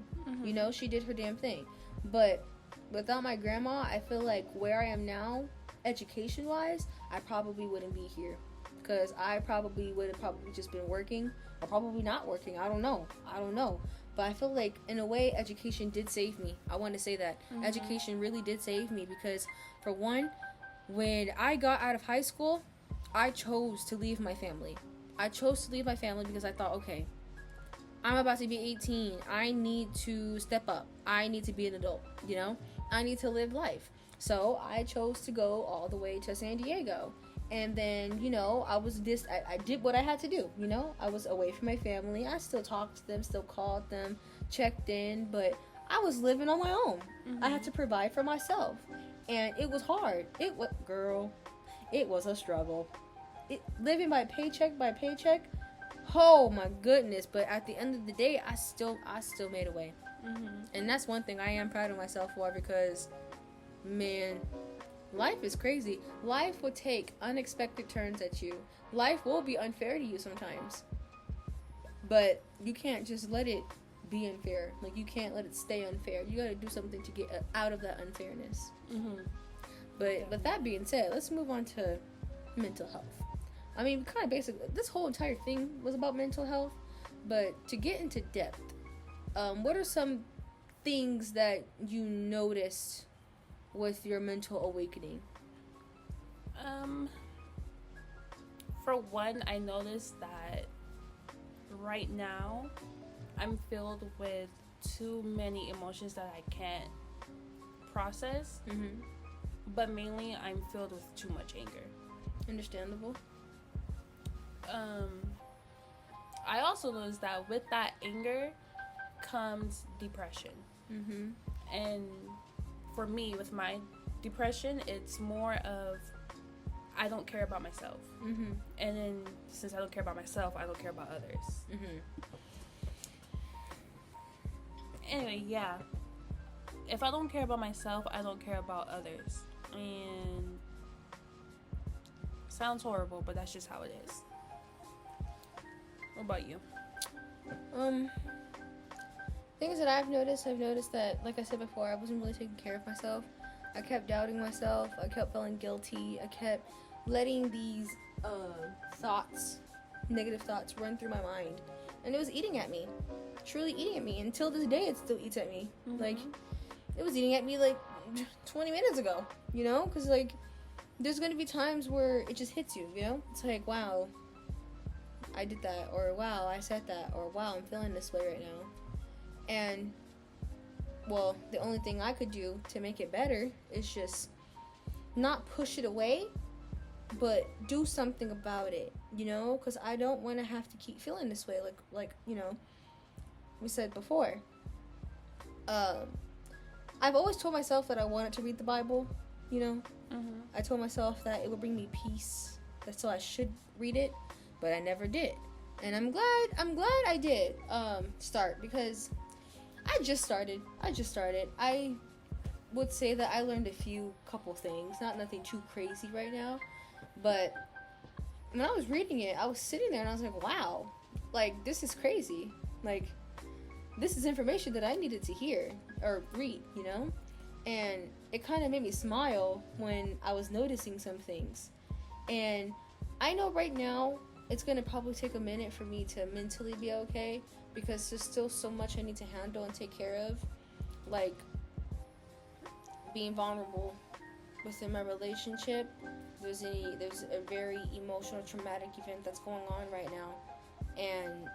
She did her damn thing. But without my grandma, I feel like where I am now, education wise, I probably wouldn't be here, because I probably would have just been working, or probably not working. I don't know. But I feel like, in a way, education did save me. I want to say that. Education really did save me, because, for one, when I got out of high school, I chose to leave my family. I chose to leave my family because I thought, okay, I'm about to be 18. I need to step up. I need to be an adult, you know? I need to live life. So I chose to go all the way to San Diego. And then, you know, I did what I had to do, you know? I was away from my family. I still talked to them, still called them, checked in, but I was living on my own. I had to provide for myself. And it was hard. It was a struggle. Living by paycheck, oh my goodness. But at the end of the day, I still made a way. And that's one thing I am proud of myself for, because, man, life is crazy. Life will take unexpected turns at you. Life will be unfair to you sometimes. But you can't just let it be unfair. Like, you can't let it stay unfair. You gotta do something to get out of that unfairness. But with that being said, let's move on to mental health. I mean, kind of basically, this whole entire thing was about mental health. But to get into depth, what are some things that you noticed with your mental awakening? For one, I noticed that right now I'm filled with too many emotions that I can't process. But mainly I'm filled with too much anger. Understandable. I also noticed that with that anger comes depression. And for me, with my depression, it's more of I don't care about myself. And then since I don't care about myself, I don't care about others. Anyway, yeah. If I don't care about myself, I don't care about others. And sounds horrible, but that's just how it is. What about you? Things that I've noticed that, like I said before, I wasn't really taking care of myself. I kept doubting myself. I kept feeling guilty. I kept letting these negative thoughts run through my mind. And it was eating at me. Truly eating at me. Until this day, it still eats at me. Like, it was eating at me, like, 20 minutes ago, you know? Because, like, there's going to be times where it just hits you, you know? It's like, wow, I did that. Or, wow, I said that. Or, wow, I'm feeling this way right now. And, well, the only thing I could do to make it better is just not push it away, but do something about it, you know? Because I don't want to have to keep feeling this way, like you know, we said before. I've always told myself that I wanted to read the Bible, you know? I told myself that it would bring me peace, so I should read it, but I never did. And I'm glad I did start, because I just started. I would say that I learned a couple things, nothing too crazy right now, but when I was reading it, I was sitting there and I was like, wow, like, this is crazy. Like, this is information that I needed to hear or read, you know? And it kind of made me smile when I was noticing some things. And I know right now it's going to probably take a minute for me to mentally be okay, because there's still so much I need to handle and take care of, like being vulnerable within my relationship. There's a very emotional, traumatic event that's going on right now, and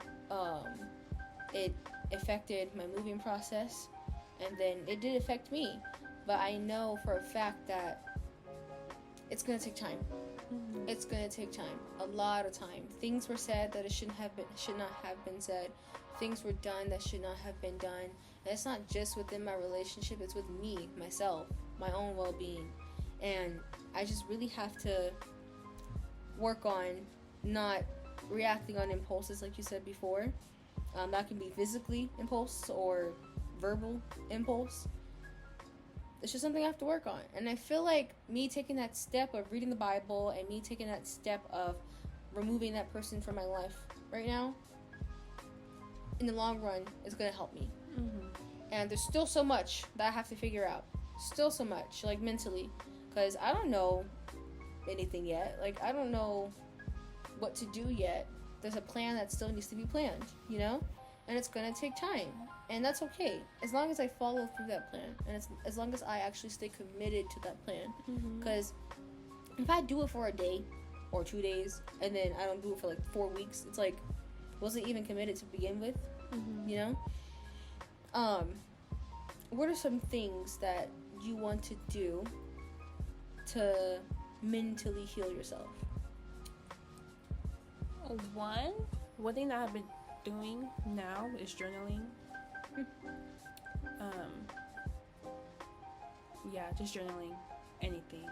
it affected my moving process, and then it did affect me. But I know for a fact that it's gonna take time. It's gonna take time, a lot of time. Things were said that should not have been said. Things were done that should not have been done. And it's not just within my relationship, it's with me, myself, my own well-being. And I just really have to work on not reacting on impulses, like you said before. That can be physically impulse or verbal impulse. It's just something I have to work on. And I feel like me taking that step of reading the Bible and me taking that step of removing that person from my life right now, in the long run, is going to help me. And there's still so much that I have to figure out. Still so much, like mentally. Because I don't know anything yet. Like, I don't know what to do yet. There's a plan that still needs to be planned, you know? And it's going to take time. And that's okay, as long as I follow through that plan, and as long as I actually stay committed to that plan. Because if I do it for a day or 2 days, and then I don't do it for like 4 weeks, it's like, was it even committed to begin with? You know? What are some things that you want to do to mentally heal yourself? One thing that I've been doing now is journaling. Yeah, just journaling anything,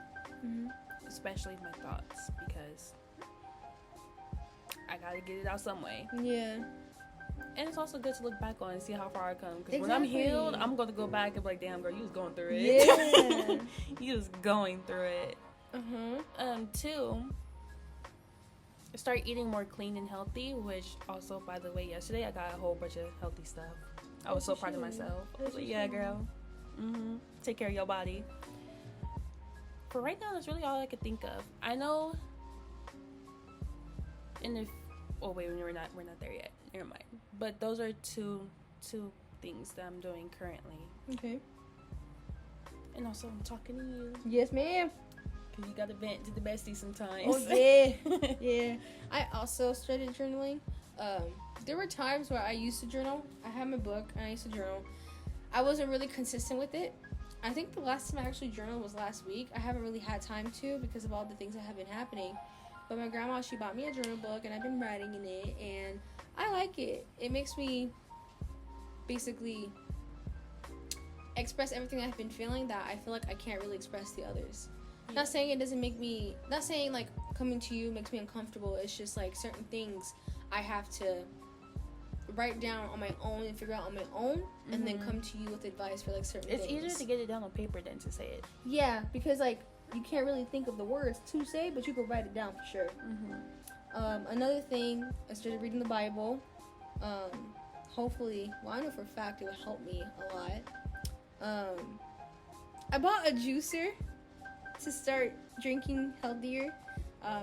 especially my thoughts, because I gotta get it out some way. Yeah. And it's also good to look back on and see how far I come. Because when I'm healed, I'm going to go back and be like, damn, girl, you was going through it. Yeah. You was going through it. Two, start eating more clean and healthy, which also, by the way, yesterday I got a whole bunch of healthy stuff. I was so proud of myself. I was like, yeah, girl. Take care of your body. For right now, that's really all I could think of. I know we're not there yet. Never mind. But those are two things that I'm doing currently. Okay. And also, I'm talking to you. Yes, ma'am. Because you got to vent to the bestie sometimes. Oh, yeah. Yeah. I also started journaling. There were times where I used to journal. I had my book, and I used to journal. I wasn't really consistent with it. I think the last time I actually journaled was last week. I haven't really had time to because of all the things that have been happening. But my grandma, she bought me a journal book, and I've been writing in it, and I like it. It makes me basically express everything I've been feeling that I feel like I can't really express to others. Yeah. Not saying like coming to you makes me uncomfortable. It's just like certain things I have to write down on my own and figure out on my own, and then come to you with advice for like certain things. It's easier to get it down on paper than to say it. Yeah, because like you can't really think of the words to say, but you can write it down for sure. Another thing, I started reading the Bible. Hopefully, I know for a fact it will help me a lot. I bought a juicer to start drinking healthier.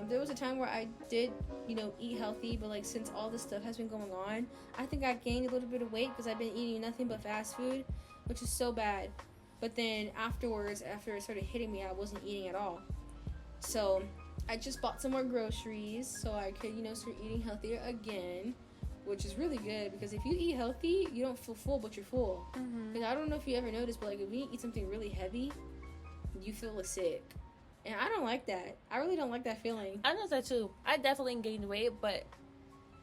There was a time where I did, eat healthy, but like since all this stuff has been going on, I think I gained a little bit of weight because I've been eating nothing but fast food, which is so bad. But then afterwards, after it started hitting me, I wasn't eating at all. So I just bought some more groceries so I could, start eating healthier again, which is really good because if you eat healthy, you don't feel full, but you're full. Because I don't know if you ever noticed, but like if you eat something really heavy, you feel sick. And I don't like that. I really don't like that feeling. I know that too. I definitely gained weight, but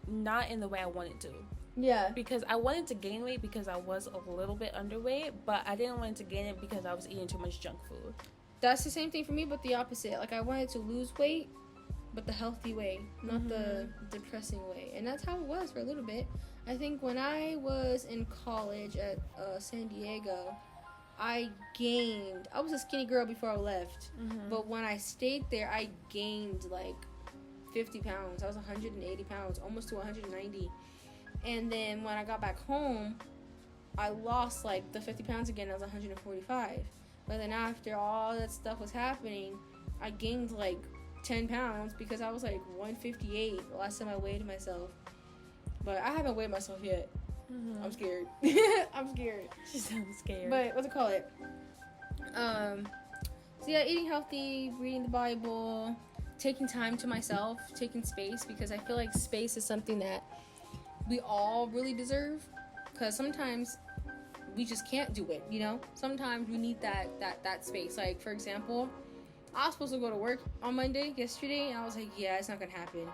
not in the way I wanted to. Yeah. Because I wanted to gain weight because I was a little bit underweight, but I didn't want to gain it because I was eating too much junk food. That's the same thing for me, but the opposite. Like, I wanted to lose weight, but the healthy way, not the depressing way. And that's how it was for a little bit. I think when I was in college at San Diego, I was a skinny girl before I left. But when I stayed there, I gained like 50 pounds. I was 180 pounds, almost to 190. And then when I got back home, I lost like the 50 pounds again. I was 145. But then after all that stuff was happening, I gained like 10 pounds because I was like 158 the last time I weighed myself. But I haven't weighed myself yet. I'm scared. I'm scared. She sounds scared. But what's it called? So yeah, eating healthy, reading the Bible, taking time to myself, taking space, because I feel like space is something that we all really deserve. Because sometimes we just can't do it, Sometimes we need that space. Like, for example, I was supposed to go to work on Monday, yesterday, and I was like, yeah, it's not going to happen.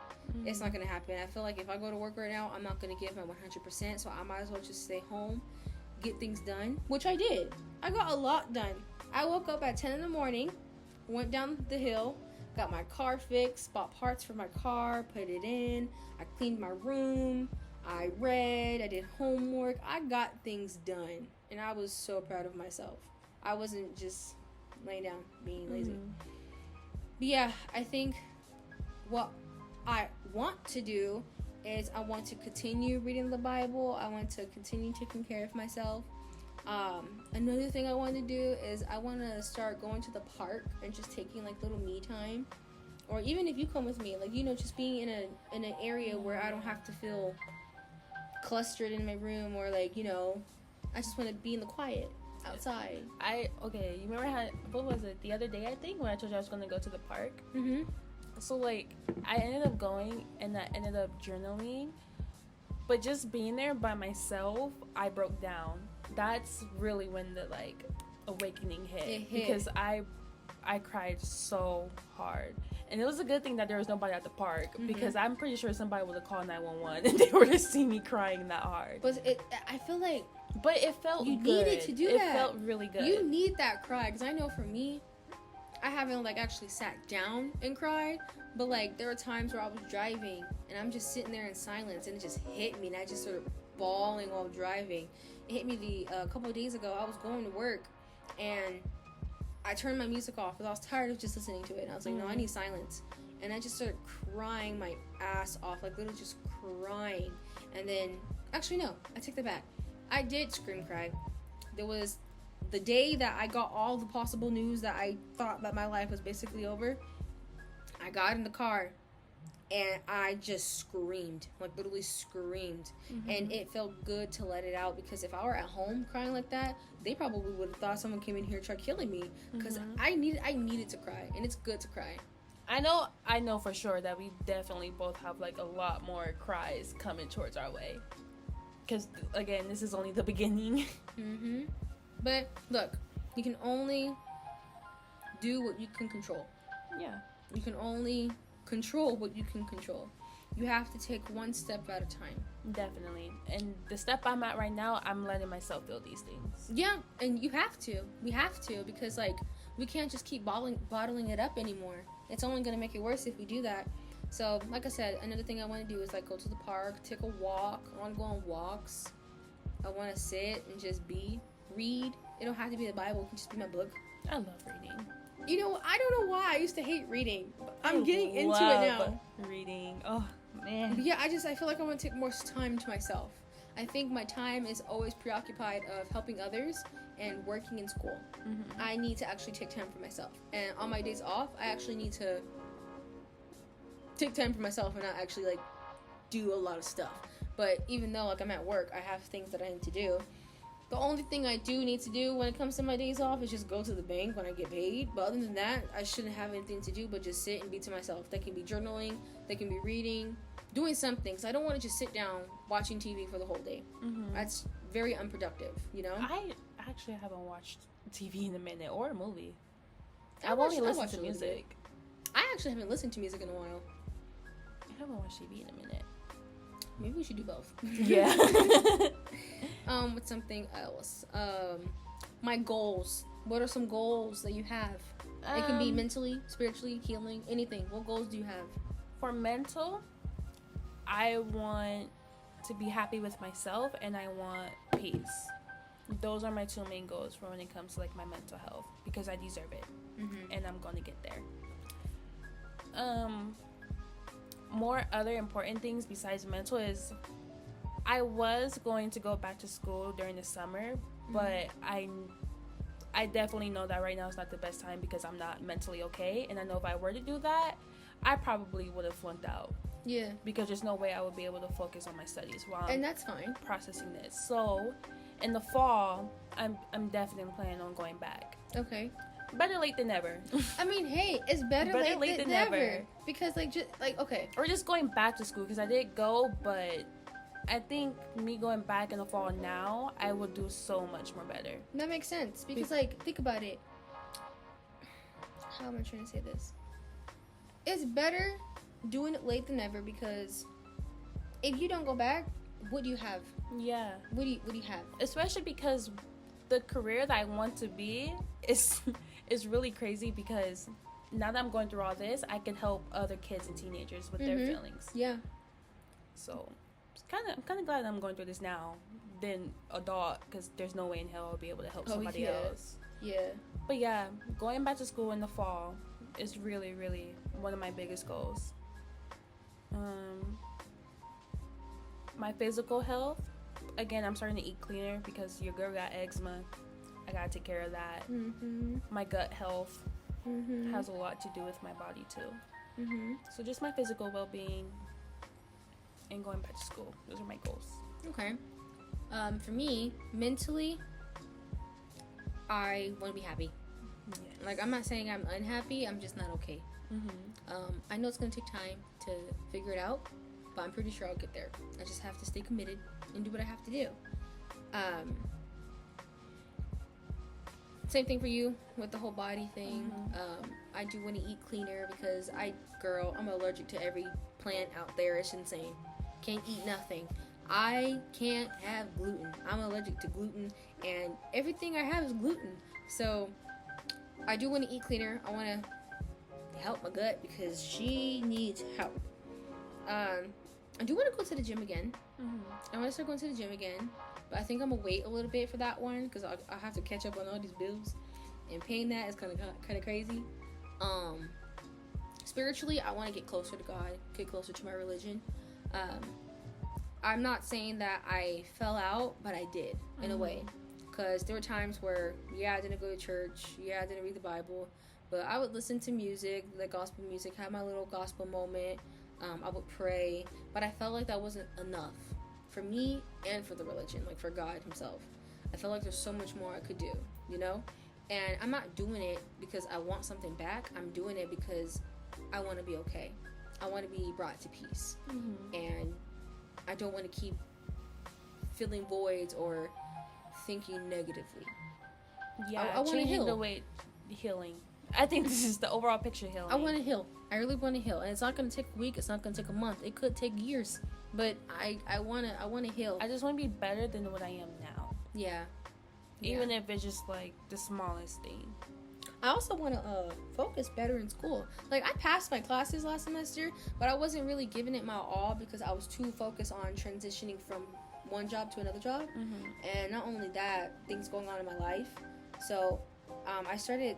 It's not going to happen. I feel like if I go to work right now, I'm not going to give my 100%, so I might as well just stay home, get things done, which I did. I got a lot done. I woke up at 10 in the morning, went down the hill, got my car fixed, bought parts for my car, put it in, I cleaned my room, I read, I did homework, I got things done, and I was so proud of myself. I wasn't just laying down, being lazy. But yeah, I think what I want to do is I want to continue reading the Bible. I want to continue taking care of myself. Another thing I want to do is I want to start going to the park and just taking like little me time. Or even if you come with me, like, just being in an area where I don't have to feel clustered in my room, or like, I just want to be in the quiet outside. You remember how, what was it, the other day, I think, when I told you I was going to go to the park? So, like, I ended up going, and I ended up journaling, But just being there by myself, I broke down. That's really when the like awakening hit. Because I cried so hard. And it was a good thing that there was nobody at the park, because I'm pretty sure somebody would have called 911 and they would have seen me crying that hard. But I feel like, but it felt you good. needed to do that. It felt really good. You need that cry, because I know for me, I haven't like actually sat down and cried, but like there were times where I was driving and I'm just sitting there in silence, and it just hit me, and I just started bawling while driving. It hit me a couple of days ago. I was going to work and I turned my music off because I was tired of just listening to it. And I was like, no, I need silence. And I just started crying my ass off, like literally just crying. And then, actually, no, I take that back. I did scream cry. There was the day that I got all the possible news that I thought that my life was basically over. I got in the car and I just screamed, like literally screamed. And it felt good to let it out, because if I were at home crying like that, they probably would have thought someone came in here and tried killing me, because I needed to cry, and it's good to cry. I know for sure that we definitely both have like a lot more cries coming towards our way, because again, this is only the beginning. But look, you can only do what you can control. Yeah, you can only control what you can control. You have to take one step at a time. Definitely. And the step I'm at right now, I'm letting myself feel these things. Yeah, and you have to. We have to, because like we can't just keep bottling it up anymore. It's only going to make it worse if we do that. So, like I said, another thing I want to do is like go to the park, take a walk. I want to go on walks. I want to sit and just read. It don't have to be the Bible. It can just be my book. I love reading. You know, I don't know why I used to hate reading, but I'm getting into it now. Reading. Oh, man. But yeah, I feel like I want to take more time to myself. I think my time is always preoccupied of helping others and working in school. I need to actually take time for myself. And on my days off, I actually need to take time for myself and not actually like do a lot of stuff. But even though like I'm at work, I have things that I need to do. The only thing I do need to do when it comes to my days off is just go to the bank when I get paid. But other than that, I shouldn't have anything to do but just sit and be to myself. That can be journaling, that can be reading, doing something. So I don't want to just sit down watching TV for the whole day. That's very unproductive, you know? I actually haven't watched TV in a minute, or a movie. I've only listened to music. I actually haven't listened to music in a while. I haven't watched TV in a minute. Maybe we should do both. Yeah. What's something else? My goals. What are some goals that you have? It can be mentally, spiritually, healing, anything. What goals do you have? For mental, I want to be happy with myself, and I want peace. Those are my two main goals for when it comes to like my mental health, because I deserve it, and I'm going to get there. More other important things besides mental is I was going to go back to school during the summer, but I definitely know that right now is not the best time because I'm not mentally okay, and I know if I were to do that, I probably would have flunked out. Yeah. Because there's no way I would be able to focus on my studies while and that's fine. Processing this. So, in the fall, I'm definitely planning on going back. Okay. Better late than never. I mean, hey, it's better late than never. Because okay. Or just going back to school, because I did go, but I think me going back in the fall now, I would do so much more better. That makes sense. Because, think about it. How am I trying to say this? It's better doing it late than never, because if you don't go back, what do you have? Yeah. What do you have? Especially because the career that I want to be is really crazy, because now that I'm going through all this, I can help other kids and teenagers with their feelings. Yeah. So, I'm kind of glad I'm going through this now than adult, because there's no way in hell I'll be able to help somebody else. Yeah. But yeah, going back to school in the fall is really, really one of my biggest goals. My physical health, again, I'm starting to eat cleaner because your girl got eczema. I gotta take care of that. My gut health has a lot to do with my body too. So just my physical well-being and going back to school. Those are my goals. Okay. For me, mentally, I want to be happy. Yes. Like, I'm not saying I'm unhappy. I'm just not okay. I know it's going to take time to figure it out. but I'm pretty sure I'll get there. I just have to stay committed and do what I have to do. Same thing for you with the whole body thing. I do want to eat cleaner because I'm allergic to every plant out there. It's insane. Can't eat nothing. I can't have gluten. I'm allergic to gluten, and everything I have is gluten. So I do want to eat cleaner. I want to help my gut because she needs help. I do want to go to the gym again. I want to start going to the gym again, but I think I'm gonna wait a little bit for that one because I have to catch up on all these bills, and paying that is kind of crazy. Spiritually, I want to get closer to God, get closer to my religion. I'm not saying that I fell out, but I did in a way, because there were times where I didn't go to church, I didn't read the Bible, but I would listen to music, like gospel music, have my little gospel moment. I would pray, but I felt like that wasn't enough for me and for the religion, like for God himself. I felt like there's so much more I could do, you know? And I'm not doing it because I want something back. I'm doing it because I want to be okay. I want to be brought to peace. And I don't want to keep filling voids or thinking negatively. Yeah, I want to heal. The way healing. I think this is the overall picture healing. I want to heal. I really want to heal, and it's not going to take a week. It's not going to take a month. It could take years, but I want to heal. I just want to be better than what I am now. Yeah. Even if it's just like the smallest thing. I also want to focus better in school. Like, I passed my classes last semester, but I wasn't really giving it my all because I was too focused on transitioning from one job to another job. And not only that, things going on in my life. So I started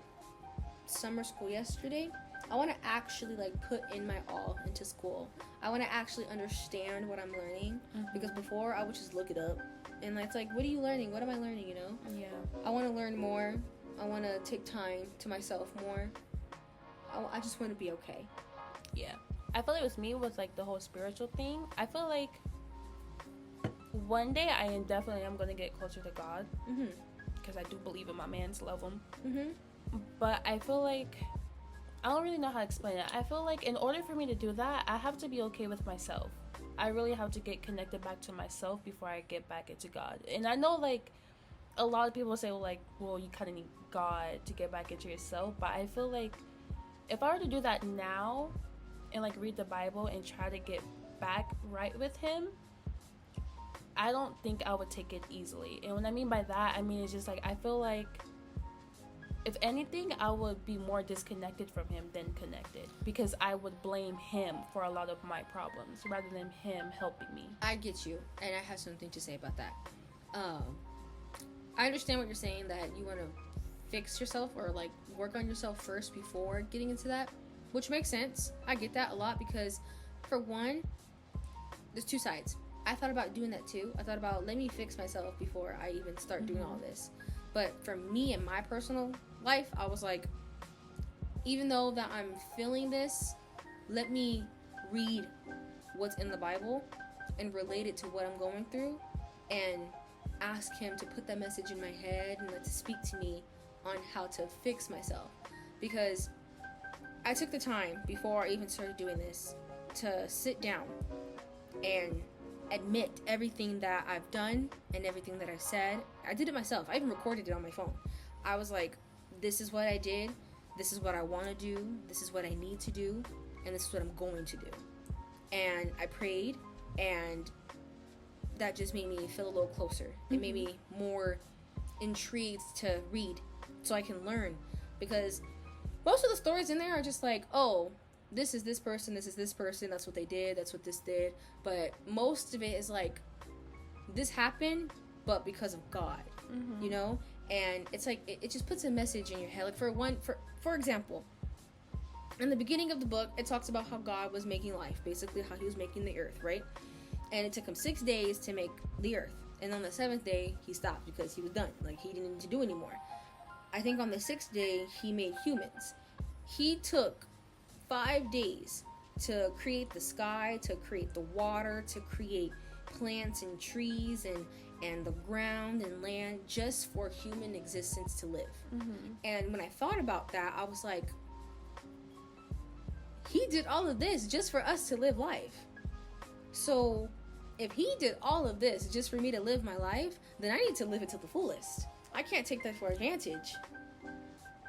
summer school yesterday. I want to actually like put in my all into school. I want to actually understand what I'm learning, because before I would just look it up and it's like, what are you learning? What am I learning, you know? Yeah. I want to learn more. I want to take time to myself more. I just want to be okay. Yeah. I feel like with me, with like the whole spiritual thing, I feel like one day I am going to get closer to God, because I do believe in my man's love him. But I feel like I don't really know how to explain it. I feel like in order for me to do that, I have to be okay with myself. I really have to get connected back to myself before I get back into God. And I know like a lot of people say, well, you kind of need God to get back into yourself. But I feel like if I were to do that now and like read the Bible and try to get back right with him, I don't think I would take it easily. And what I mean by that, I mean it's just like I feel like if anything, I would be more disconnected from him than connected, because I would blame him for a lot of my problems rather than him helping me. I get you, and I have something to say about that. I understand what you're saying, that you want to fix yourself or like work on yourself first before getting into that, which makes sense. I get that a lot because, for one, there's two sides. I thought about doing that too. I thought about, let me fix myself before I even start doing all this. But for me and my personal life, I was like, even though that I'm feeling this, let me read what's in the Bible and relate it to what I'm going through, and ask him to put that message in my head and to speak to me on how to fix myself. Because I took the time before I even started doing this to sit down and admit everything that I've done and everything that I've said. I did it myself. I even recorded it on my phone. I was like, this is what I did, this is what I want to do, this is what I need to do, and this is what I'm going to do. And I prayed, and that just made me feel a little closer. It made me more intrigued to read so I can learn, because most of the stories in there are just like, oh, this is this person, this is this person, that's what they did, that's what this did. But most of it is like, this happened, but because of God, you know? And it's like, it just puts a message in your head. Like, for example, in the beginning of the book, it talks about how God was making life, basically how he was making the earth, right? And it took him 6 days to make the earth. And on the 7th day, he stopped because he was done. Like, he didn't need to do anymore. I think on the 6th day, he made humans. He took 5 days to create the sky, to create the water, to create plants and trees and the ground and land, just for human existence to live. And when I thought about that, I was like, he did all of this just for us to live life. So if he did all of this just for me to live my life, then I need to live it to the fullest. I can't take that for advantage.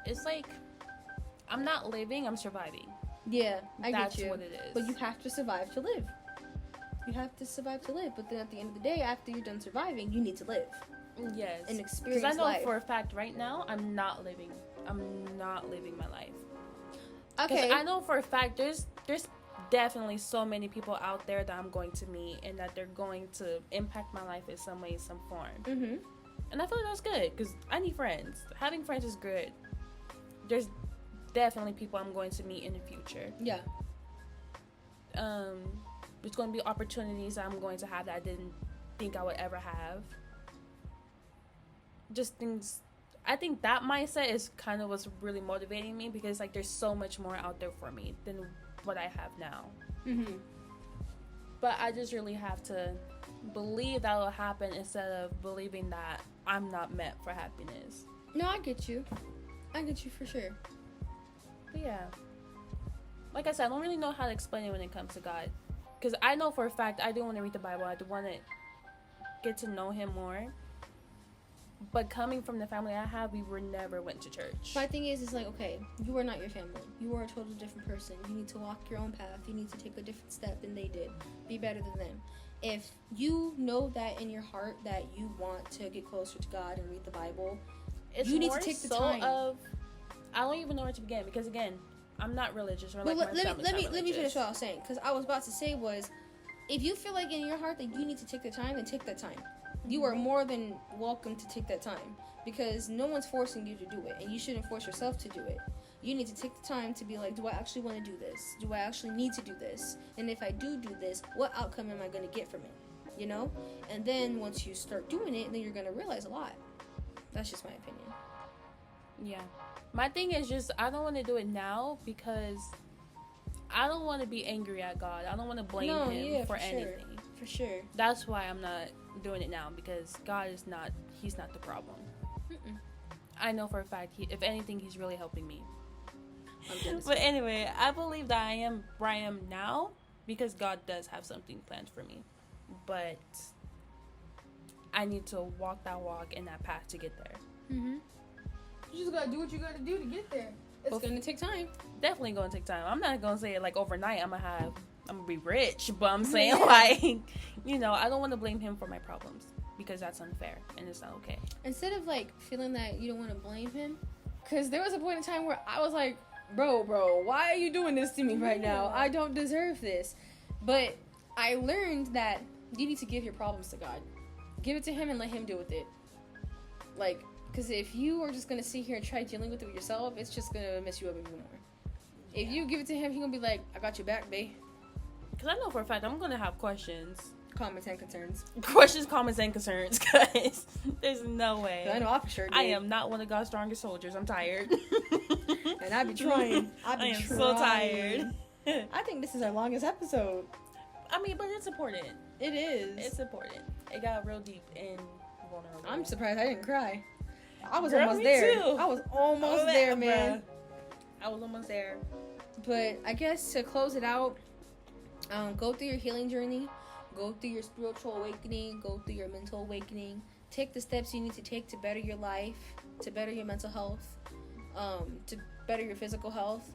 It's like, I'm not living, I'm surviving. Yeah, I That's get you. what it is. But you have to survive to live. You have to survive to live. But then at the end of the day, after you're done surviving, you need to live. Yes. And experience Because I know life. for a fact right now, I'm not living my life. Okay. Because I know for a fact there's definitely so many people out there that I'm going to meet and that they're going to impact my life in some way, some form. Mm-hmm. And I feel like that's good because I need friends. Having friends is good. There's definitely people I'm going to meet in the future. Yeah. There's going to be opportunities I'm going to have that I didn't think I would ever have. Just things. I think that mindset is kind of what's really motivating me because like there's so much more out there for me than what I have now. Mm-hmm. But I just really have to believe that will happen instead of believing that I'm not meant for happiness. No, I get you. I get you for sure. But yeah. Like I said, I don't really know how to explain it when it comes to God. Because I know for a fact I do want to read the Bible. I do want to get to know him more. But coming from the family I have, we never went to church. My thing is like, okay, you are not your family. You are a totally different person. You need to walk your own path. You need to take a different step than they did. Be better than them. If you know that in your heart that you want to get closer to God and read the Bible, you need to take the time. I don't even know where to begin because again, I'm not religious or well, like my family's not let me religious. finish what I was saying, because I was about to say was, if you feel like in your heart that you need to take the time, then take that time. You are more than welcome to take that time because no one's forcing you to do it, and you shouldn't force yourself to do it. You need to take the time to be like, do I actually want to do this? Do I actually need to do this? And if I do this, what outcome am I going to get from it? You know? And then once you start doing it, then you're going to realize a lot. That's just my opinion. Yeah. My thing is just, I don't want to do it now because I don't want to be angry at God. I don't want to blame him for anything. For sure. That's why I'm not doing it now because God is not, he's not the problem. Mm-mm. I know for a fact, if anything, he's really helping me. I'm But anyway, I believe that I am where I am now because God does have something planned for me. But I need to walk that walk and that path to get there. Mm-hmm. You just gotta do what you gotta do to get there. It's going to take time. Definitely going to take time. I'm not going to say it like overnight I'm gonna be rich, but I'm saying like, you know, I don't want to blame him for my problems because that's unfair and it's not okay. Instead of like feeling that you don't want to blame him, because there was a point in time where I was like, bro, why are you doing this to me right now? I don't deserve this. But I learned that you need to give your problems to God. Give it to him and let him deal with it. Like, because if you are just going to sit here and try dealing with it yourself, it's just going to mess you up even more. Yeah. If you give it to him, he's going to be like, I got your back, babe. Because I know for a fact I'm going to have questions. Comments and concerns. Questions, comments, and concerns, guys. There's no way. I know I for sure did. I am not one of God's strongest soldiers. I'm tired. And I be trying. I am so tired. I think this is our longest episode. I mean, but it's important. It is. It's important. It got real deep and vulnerable. I'm surprised I didn't cry. I was Girl, almost me there. too. I was almost there, man. I was almost there. But I guess to close it out, go through your healing journey. Go through your spiritual awakening. Go through your mental awakening. Take the steps you need to take to better your life, to better your mental health, to better your physical health.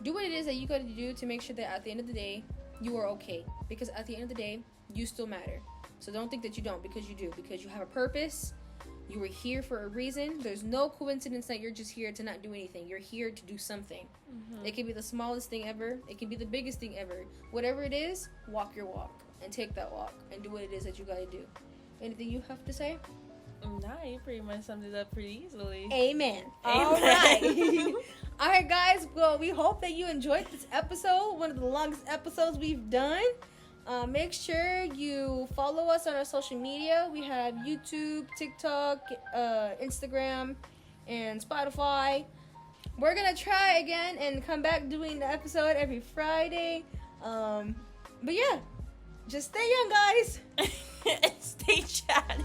Do what it is that you got to do to make sure that at the end of the day, you are okay. Because at the end of the day, you still matter. So don't think that you don't, because you do. Because you have a purpose. You were here for a reason. There's no coincidence that you're just here to not do anything. You're here to do something. Mm-hmm. It can be the smallest thing ever. It can be the biggest thing ever. Whatever it is, walk your walk. And take that walk. And do what it is that you got to do. Anything you have to say? Nah, you pretty much summed it up pretty easily. Amen. All right. All right, guys. Well, we hope that you enjoyed this episode. One of the longest episodes we've done. Make sure you follow us on our social media. We have YouTube, TikTok, Instagram, and Spotify. We're going to try again and come back doing the episode every Friday. But yeah, just stay young, guys. Stay chatty.